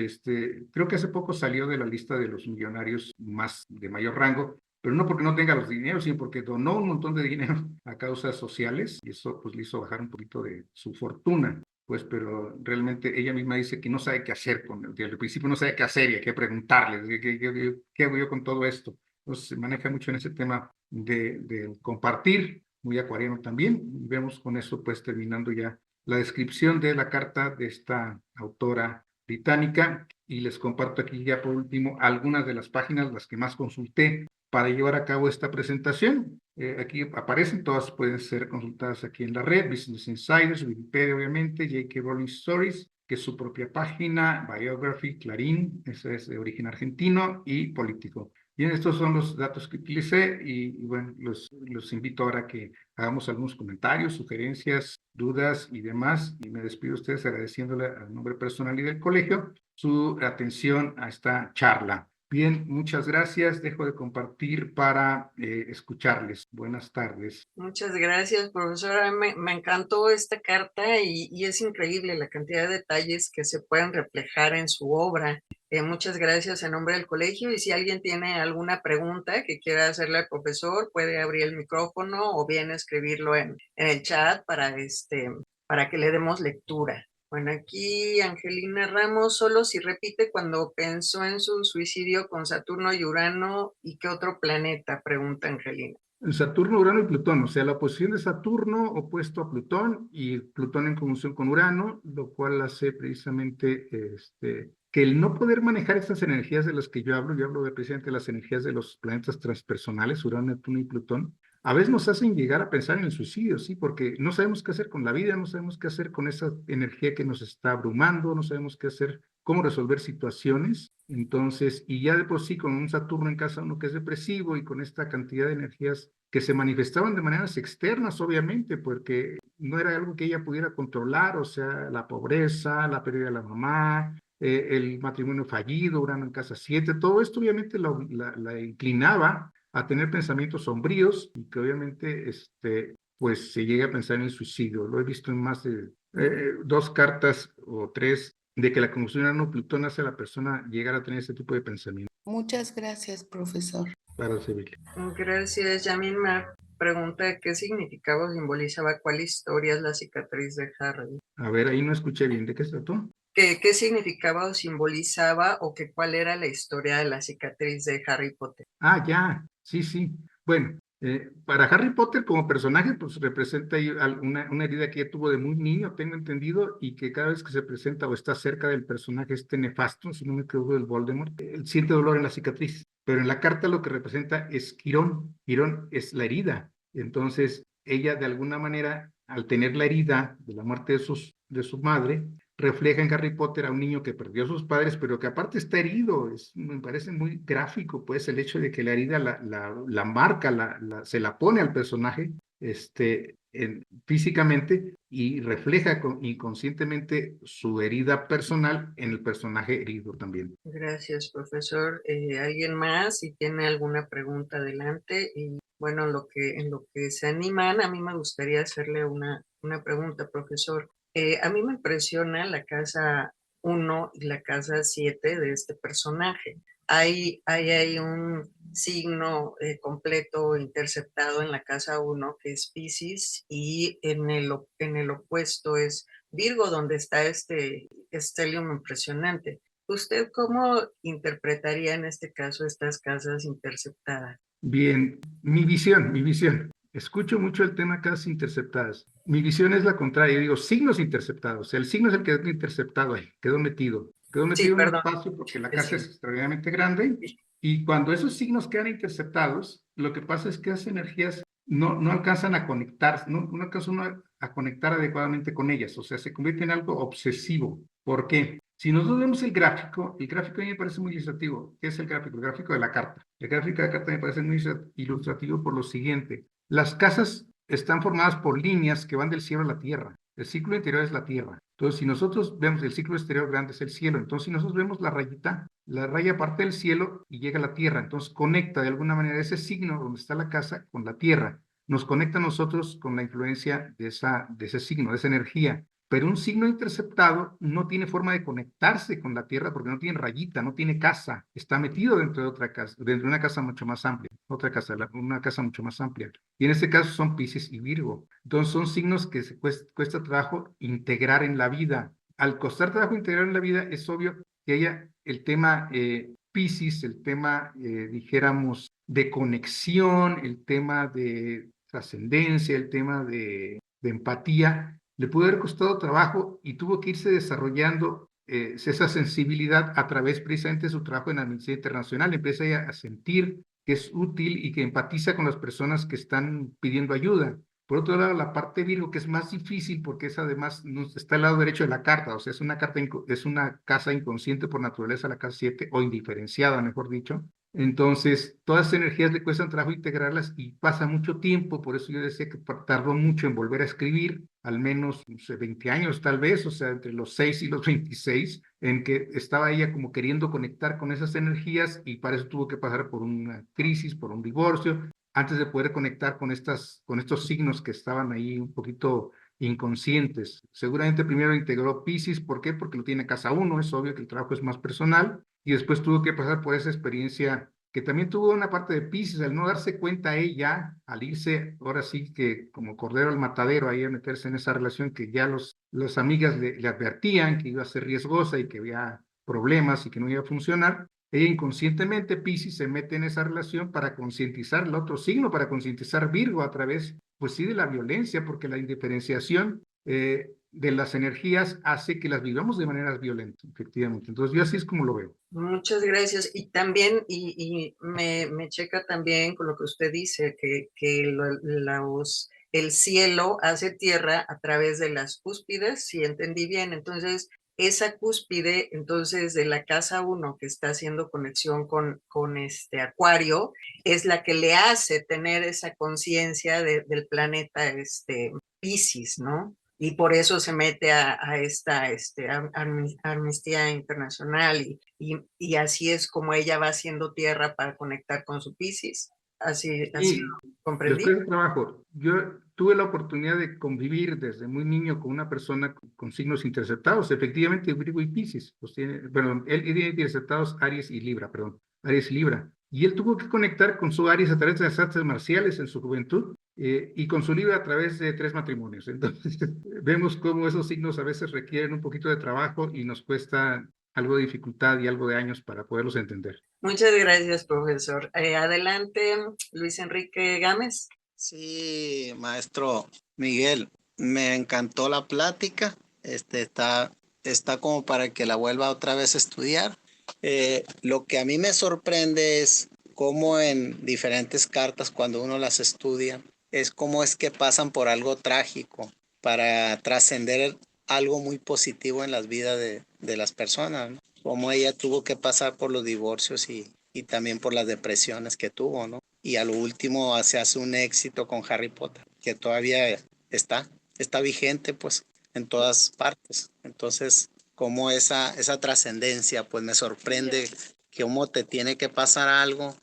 creo que hace poco salió de la lista de los millonarios de mayor rango, pero no porque no tenga los dineros, sino porque donó un montón de dinero a causas sociales y eso pues le hizo bajar un poquito de su fortuna. Pues, pero realmente ella misma dice que no sabe qué hacer con él. Al principio no sabe qué hacer y a qué preguntarle, ¿qué hago yo con todo esto? Entonces se maneja mucho en ese tema de compartir, muy acuariano también. Y vemos con eso pues terminando ya la descripción de la carta de esta autora británica y les comparto aquí ya por último algunas de las páginas, las que más consulté para llevar a cabo esta presentación. Aquí aparecen, todas pueden ser consultadas aquí en la red, Business Insiders, Wikipedia obviamente, J.K. Rowling Stories, que es su propia página, Biography, Clarín, ese es de origen argentino, y Político. Bien, estos son los datos que utilicé y bueno, los invito ahora a que hagamos algunos comentarios, sugerencias, dudas y demás. Y me despido a ustedes agradeciéndole al nombre personal y del colegio su atención a esta charla. Bien, muchas gracias. Dejo de compartir para escucharles. Buenas tardes. Muchas gracias, profesora. Me encantó esta carta y es increíble la cantidad de detalles que se pueden reflejar en su obra. Muchas gracias en nombre del colegio y si alguien tiene alguna pregunta que quiera hacerle al profesor, puede abrir el micrófono o bien escribirlo en el chat para que le demos lectura. Bueno, aquí Angelina Ramos, solo si repite cuando pensó en su suicidio con Saturno y Urano y qué otro planeta, pregunta Angelina. Saturno, Urano y Plutón, o sea, la posición de Saturno opuesto a Plutón y Plutón en conjunción con Urano, lo cual hace precisamente que el no poder manejar estas energías de las que yo hablo de precisamente las energías de los planetas transpersonales, Urano, Neptuno y Plutón, a veces nos hacen llegar a pensar en el suicidio, ¿sí? Porque no sabemos qué hacer con la vida, no sabemos qué hacer con esa energía que nos está abrumando, no sabemos qué hacer, cómo resolver situaciones. Entonces, y ya de por sí con un Saturno en casa uno que es depresivo y con esta cantidad de energías que se manifestaban de maneras externas, obviamente, porque no era algo que ella pudiera controlar, o sea, la pobreza, la pérdida de la mamá, el matrimonio fallido, Urano en casa 7, todo esto obviamente la inclinaba a tener pensamientos sombríos y que obviamente pues se llega a pensar en el suicidio. Lo he visto en más de 2 cartas o 3 de que la conjunción Urano-Plutón hace a la persona llegar a tener ese tipo de pensamiento. Muchas gracias, profesor. Para servirle. Gracias. Yamin me pregunta qué significado simbolizaba, cuál historia es la cicatriz de Harry. A ver, ahí no escuché bien. ¿De qué se trató? ¿Qué significaba o simbolizaba o cuál era la historia de la cicatriz de Harry Potter? Ah, ya, sí. Bueno, para Harry Potter como personaje, pues representa ahí una herida que ya tuvo de muy niño, tengo entendido, y que cada vez que se presenta o está cerca del personaje nefasto, si no me equivoco, del Voldemort, él siente dolor en la cicatriz. Pero en la carta lo que representa es Quirón. Quirón es la herida. Entonces, ella de alguna manera, al tener la herida de la muerte de su madre, refleja en Harry Potter a un niño que perdió a sus padres, pero que aparte está herido. Me parece muy gráfico, pues, el hecho de que la herida la marca, se la pone al personaje físicamente y refleja inconscientemente su herida personal en el personaje herido también. Gracias, profesor. ¿Alguien más? Si tiene alguna pregunta, adelante. Y bueno, en lo que se animan, a mí me gustaría hacerle una una pregunta, profesor. A mí me impresiona la casa 1 y la casa 7 de este personaje. Hay un signo completo interceptado en la casa 1 que es Piscis y en el opuesto es Virgo, donde está este estelium impresionante. ¿Usted cómo interpretaría en este caso estas casas interceptadas? Bien, mi visión. Escucho mucho el tema casas interceptadas. Mi visión es la contraria. Yo digo signos interceptados. El signo es el que quedó interceptado ahí, quedó metido. Quedó Sí, metido en un perdón. espacio porque la casa Sí, es extraordinariamente grande. Y cuando esos signos quedan interceptados, lo que pasa es que esas energías no alcanzan a conectar, no alcanzan a conectar adecuadamente con ellas. O sea, se convierte en algo obsesivo. ¿Por qué? Si nosotros vemos el gráfico a mí me parece muy ilustrativo. ¿Qué es el gráfico? El gráfico de la carta. El gráfico de la carta me parece muy ilustrativo por lo siguiente. Las casas están formadas por líneas que van del cielo a la tierra. El ciclo interior es la tierra. Entonces, si nosotros vemos el ciclo exterior grande es el cielo, entonces si nosotros vemos la raya parte del cielo y llega a la tierra, entonces conecta de alguna manera ese signo donde está la casa con la tierra. Nos conecta a nosotros con la influencia de ese signo, de esa energía. Pero un signo interceptado no tiene forma de conectarse con la Tierra porque no tiene rayita, no tiene casa, está metido dentro de otra casa, dentro de una casa mucho más amplia, una casa mucho más amplia. Y en este caso son Piscis y Virgo. Entonces son signos que cuesta trabajo integrar en la vida. Al costar trabajo integrar en la vida, es obvio que haya el tema Piscis, el tema, dijéramos, de conexión, el tema de trascendencia, el tema de empatía, le pudo haber costado trabajo y tuvo que irse desarrollando esa sensibilidad a través precisamente de su trabajo en Amnistía Internacional. Empieza a sentir que es útil y que empatiza con las personas que están pidiendo ayuda. Por otro lado, la parte Virgo, que es más difícil porque es además, está al lado derecho de la carta, o sea, es una casa inconsciente por naturaleza, la casa 7, o indiferenciada, mejor dicho. Entonces, todas esas energías le cuestan trabajo integrarlas y pasa mucho tiempo, por eso yo decía que tardó mucho en volver a escribir, al menos, no sé, 20 años tal vez, o sea, entre los 6 y los 26, en que estaba ella como queriendo conectar con esas energías y para eso tuvo que pasar por una crisis, por un divorcio, antes de poder conectar con estos signos que estaban ahí un poquito inconscientes. Seguramente primero integró Piscis, ¿por qué? Porque lo tiene casa 1, es obvio que el trabajo es más personal, y después tuvo que pasar por esa experiencia que también tuvo una parte de Piscis, al no darse cuenta ella, al irse, ahora sí que como cordero al matadero, ahí a meterse en esa relación que ya las amigas le advertían que iba a ser riesgosa y que había problemas y que no iba a funcionar, ella inconscientemente, Piscis, se mete en esa relación para concientizar el otro signo, para concientizar Virgo a través, pues sí, de la violencia, porque la indiferenciación de las energías hace que las vivamos de maneras violentas, efectivamente. Entonces, yo así es como lo veo. Muchas gracias. Y también, me checa también con lo que usted dice, que el cielo hace tierra a través de las cúspides, si entendí bien. Entonces, esa cúspide, entonces, de la casa 1 que está haciendo conexión con este Acuario, es la que le hace tener esa conciencia del planeta Piscis, ¿no? Y por eso se mete a esta Amnistía Internacional y así es como ella va haciendo tierra para conectar con su Piscis. Así Y lo comprendí. después del trabajo, yo tuve la oportunidad de convivir desde muy niño con una persona con signos interceptados, efectivamente Virgo y Piscis, pues perdón, él tiene interceptados Aries y Libra, perdón, Aries y Libra, y él tuvo que conectar con su Aries a través de las artes marciales en su juventud y con su Libra a través de 3 matrimonios. Entonces, vemos cómo esos signos a veces requieren un poquito de trabajo y nos cuesta algo de dificultad y algo de años para poderlos entender. Muchas gracias, profesor. Adelante, Luis Enrique Gámez. Sí, maestro Miguel, me encantó la plática. Está como para que la vuelva otra vez a estudiar. Lo que a mí me sorprende es cómo en diferentes cartas, cuando uno las estudia, es cómo es que pasan por algo trágico para trascender algo muy positivo en las vidas de las personas, ¿no? Como ella tuvo que pasar por los divorcios y también por las depresiones que tuvo, ¿no? Y a lo último se hace un éxito con Harry Potter, que todavía está vigente pues en todas partes. Entonces, como esa trascendencia, pues me sorprende cómo te tiene que pasar algo,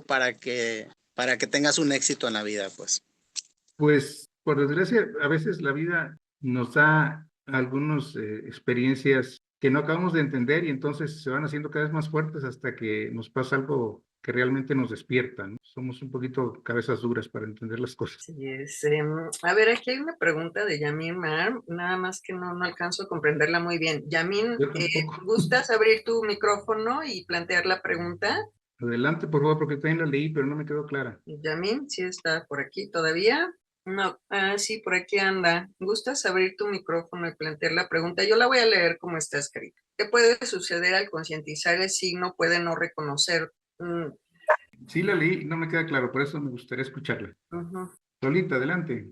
para que tengas un éxito en la vida, pues. Pues por desgracia, a veces la vida nos da algunas experiencias que no acabamos de entender y entonces se van haciendo cada vez más fuertes hasta que nos pasa algo que realmente nos despierta, ¿no? Somos un poquito cabezas duras para entender las cosas. Sí, a ver, aquí hay una pregunta de Yamin Mar, nada más que no alcanzo a comprenderla muy bien. Yamin, Yo tampoco. ¿gustas abrir tu micrófono y plantear la pregunta? Adelante, por favor, porque también la leí, pero no me quedó clara. Yamin, ¿sí está por aquí todavía? No, sí, por aquí anda. ¿Gustas abrir tu micrófono y plantear la pregunta? Yo la voy a leer como está escrita. ¿Qué puede suceder al concientizar el signo? Puede no reconocer. Sí la leí, no me queda claro, por eso me gustaría escucharla. Ujú. Solita, adelante.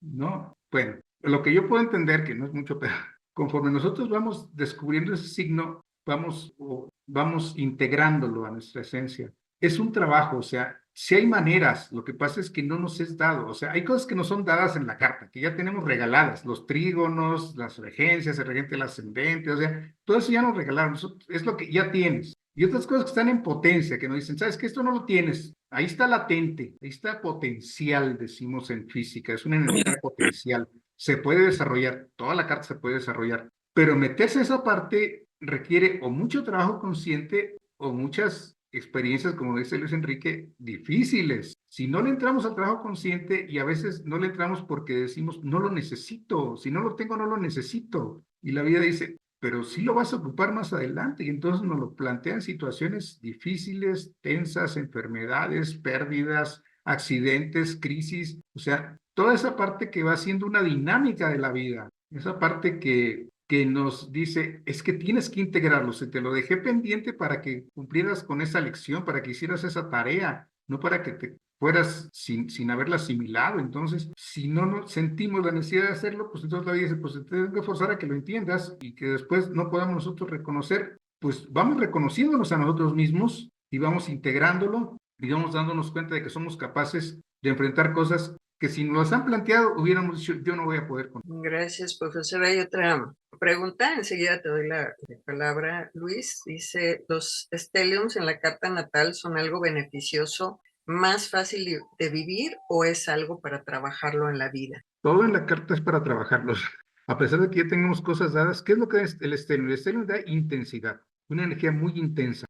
No, bueno, lo que yo puedo entender, que no es mucho, pero conforme nosotros vamos descubriendo ese signo, vamos integrándolo a nuestra esencia. Es un trabajo, o sea, si hay maneras, lo que pasa es que no nos es dado, o sea, hay cosas que no son dadas en la carta, que ya tenemos regaladas, los trígonos, las regencias, el regente del ascendente, o sea, todo eso ya nos regalaron, eso es lo que ya tienes. Y otras cosas que están en potencia, que nos dicen, ¿sabes qué? Esto no lo tienes. Ahí está latente, ahí está potencial, decimos en física, es una energía potencial. Se puede desarrollar, toda la carta se puede desarrollar, pero meterse a esa parte requiere o mucho trabajo consciente o muchas experiencias, como dice Luis Enrique, difíciles. Si no le entramos al trabajo consciente y a veces no le entramos porque decimos, no lo necesito, si no lo tengo, no lo necesito. Y la vida dice, pero sí lo vas a ocupar más adelante y entonces nos lo plantean situaciones difíciles, tensas, enfermedades, pérdidas, accidentes, crisis, o sea, toda esa parte que va siendo una dinámica de la vida, esa parte que nos dice, es que tienes que integrarlo, se te lo dejé pendiente para que cumplieras con esa lección, para que hicieras esa tarea, no para que te fueras sin haberla asimilado. Entonces, si no sentimos la necesidad de hacerlo, pues entonces la vida dice, pues te tengo que forzar a que lo entiendas y que después no podamos nosotros reconocer, pues vamos reconociéndonos a nosotros mismos y vamos integrándolo y vamos dándonos cuenta de que somos capaces de enfrentar cosas que si nos han planteado hubiéramos dicho, yo no voy a poder con. Gracias, profesora. Hay otra pregunta, enseguida te doy la palabra, Luis. Dice, ¿los stelliums en la carta natal son algo beneficioso, más fácil de vivir o es algo para trabajarlo en la vida? Todo en la carta es para trabajarlos. A pesar de que ya tengamos cosas dadas, ¿qué es lo que es el stellium? El stellium da intensidad, una energía muy intensa.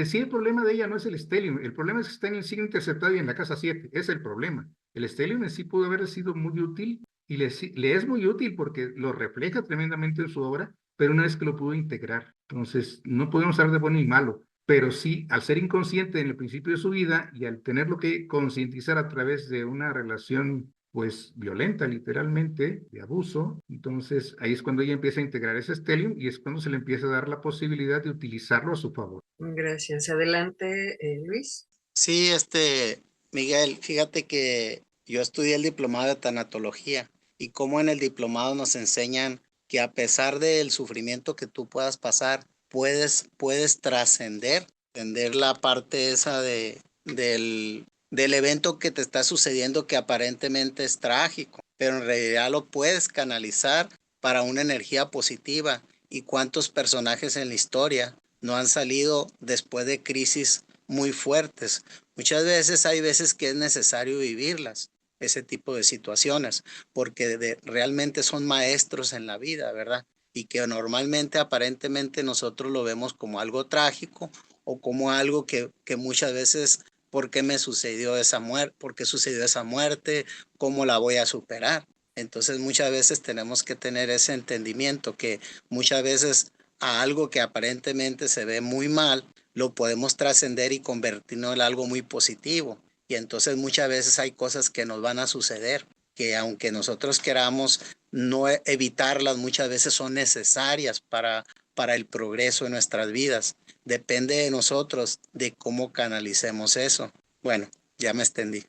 Sí, el problema de ella no es el stellium, el problema es que está en el signo interceptado y en la casa 7, es el problema. El stellium en sí pudo haber sido muy útil y le es muy útil porque lo refleja tremendamente en su obra, pero una vez que lo pudo integrar. Entonces, no podemos hablar de bueno y malo, pero sí, al ser inconsciente en el principio de su vida y al tenerlo que concientizar a través de una relación pues violenta literalmente, de abuso, entonces ahí es cuando ella empieza a integrar ese stellium y es cuando se le empieza a dar la posibilidad de utilizarlo a su favor. Gracias. Adelante, Luis. Sí, Miguel, fíjate que yo estudié el diplomado de tanatología y como en el diplomado nos enseñan que a pesar del sufrimiento que tú puedas pasar, puedes trascender, entender la parte esa del evento que te está sucediendo que aparentemente es trágico, pero en realidad lo puedes canalizar para una energía positiva. ¿Y cuántos personajes en la historia no han salido después de crisis muy fuertes? Muchas veces hay veces que es necesario vivirlas, ese tipo de situaciones, porque realmente son maestros en la vida, ¿verdad? Y que normalmente, aparentemente, nosotros lo vemos como algo trágico o como algo que muchas veces, ¿por qué me sucedió esa muerte? ¿Por qué sucedió esa muerte? ¿Cómo la voy a superar? Entonces muchas veces tenemos que tener ese entendimiento que muchas veces a algo que aparentemente se ve muy mal, lo podemos trascender y convertirlo en algo muy positivo. Y entonces muchas veces hay cosas que nos van a suceder, que aunque nosotros queramos no evitarlas, muchas veces son necesarias para el progreso en nuestras vidas. Depende de nosotros de cómo canalicemos eso. Bueno, ya me extendí.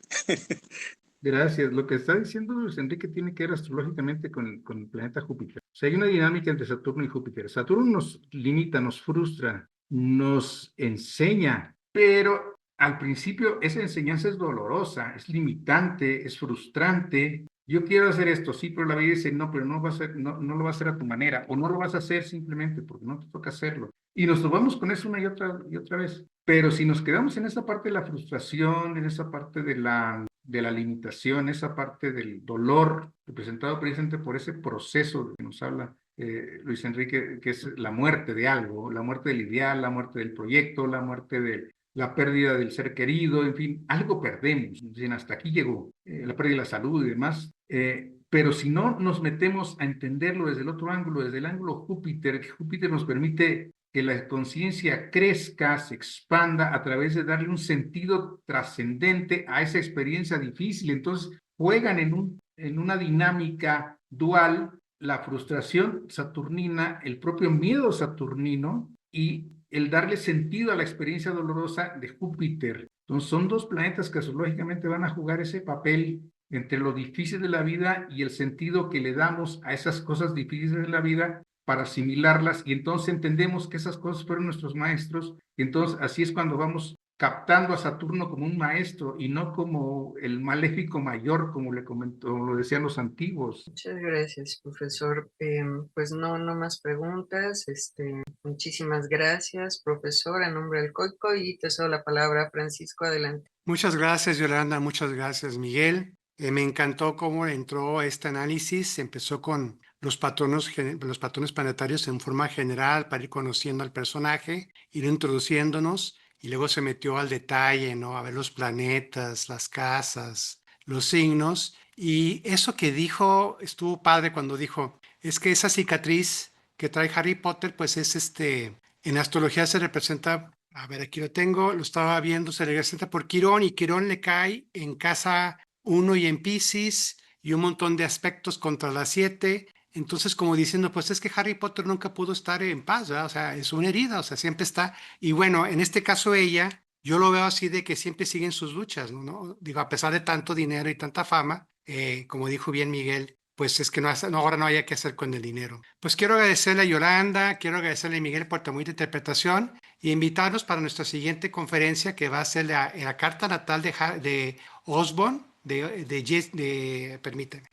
Gracias. Lo que está diciendo Luis Enrique tiene que ver astrológicamente con el planeta Júpiter. O sea, hay una dinámica entre Saturno y Júpiter. Saturno nos limita, nos frustra, nos enseña, pero al principio esa enseñanza es dolorosa, es limitante, es frustrante. Yo quiero hacer esto, sí, pero la vida dice, no, pero no, no lo vas a hacer a tu manera, o no lo vas a hacer simplemente porque no te toca hacerlo. Y nos topamos con eso una y otra vez. Pero si nos quedamos en esa parte de la frustración, en esa parte de la de la limitación, esa parte del dolor representado precisamente por ese proceso que nos habla Luis Enrique, que es la muerte de algo, la muerte del ideal, la muerte del proyecto, la muerte de la pérdida del ser querido, en fin, algo perdemos, hasta aquí llegó, la pérdida de la salud y demás. Pero si no nos metemos a entenderlo desde el otro ángulo, desde el ángulo Júpiter, que Júpiter nos permite que la conciencia crezca, se expanda a través de darle un sentido trascendente a esa experiencia difícil. Entonces juegan en una dinámica dual la frustración saturnina, el propio miedo saturnino y el darle sentido a la experiencia dolorosa de Júpiter. Entonces son dos planetas que astrológicamente van a jugar ese papel entre lo difícil de la vida y el sentido que le damos a esas cosas difíciles de la vida para asimilarlas, y entonces entendemos que esas cosas fueron nuestros maestros, y entonces así es cuando vamos captando a Saturno como un maestro y no como el maléfico mayor, como lo decían los antiguos. Muchas gracias, profesor. Pues no más preguntas. Muchísimas gracias, profesor, en nombre del COICO, y te cedo la palabra, Francisco, adelante. Muchas gracias, Yolanda. Muchas gracias, Miguel. Me encantó cómo entró este análisis. Empezó con los patrones planetarios en forma general para ir conociendo al personaje, ir introduciéndonos, y luego se metió al detalle, ¿no? A ver los planetas, las casas, los signos. Y eso que dijo estuvo padre cuando dijo, es que esa cicatriz que trae Harry Potter, pues es en astrología se representa, a ver, aquí lo tengo, lo estaba viendo, se representa por Quirón, y Quirón le cae en casa 1 y en Piscis, y un montón de aspectos contra las 7. Entonces, como diciendo, pues es que Harry Potter nunca pudo estar en paz, ¿verdad? O sea, es una herida, o sea, siempre está. Y bueno, en este caso ella, yo lo veo así de que siempre siguen sus luchas, ¿no? Digo, a pesar de tanto dinero y tanta fama, como dijo bien Miguel, pues es que ahora no haya que hacer con el dinero. Pues quiero agradecerle a Yolanda, quiero agradecerle a Miguel por tan bonita interpretación, y invitarlos para nuestra siguiente conferencia, que va a ser la carta natal de Osborne, permíteme.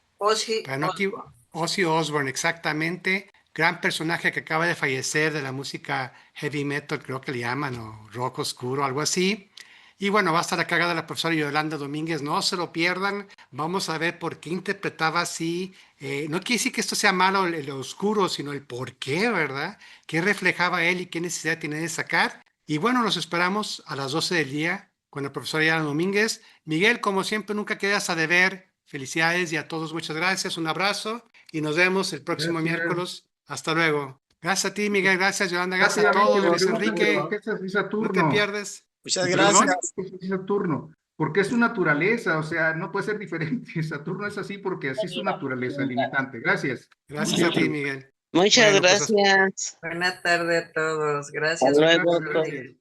Ozzy Osbourne, exactamente. Gran personaje que acaba de fallecer de la música heavy metal, creo que le llaman, o rock oscuro, algo así. Y bueno, va a estar la carga de la profesora Yolanda Domínguez, no se lo pierdan. Vamos a ver por qué interpretaba así. No quiere decir que esto sea malo, el oscuro, sino el por qué, ¿verdad? ¿Qué reflejaba él y qué necesidad tiene de sacar? Y bueno, los esperamos a las 12 del día con la profesora Yolanda Domínguez. Miguel, como siempre, nunca quedas a deber. Felicidades, y a todos muchas gracias. Un abrazo y nos vemos el próximo miércoles. Hasta luego. Gracias a ti, Miguel. Gracias, Yolanda. Gracias a todos. Luis Enrique, ¿Por qué es así no te Saturno? pierdes. Muchas ¿Perdón? gracias. ¿Por qué es así Saturno? Porque es su naturaleza, o sea, no puede ser diferente. Saturno es así porque así es su naturaleza limitante. Gracias. Gracias a ti, Miguel. Muchas Bueno, pues, gracias. Buena tarde a todos. Hasta Gracias. luego. Buenas tardes.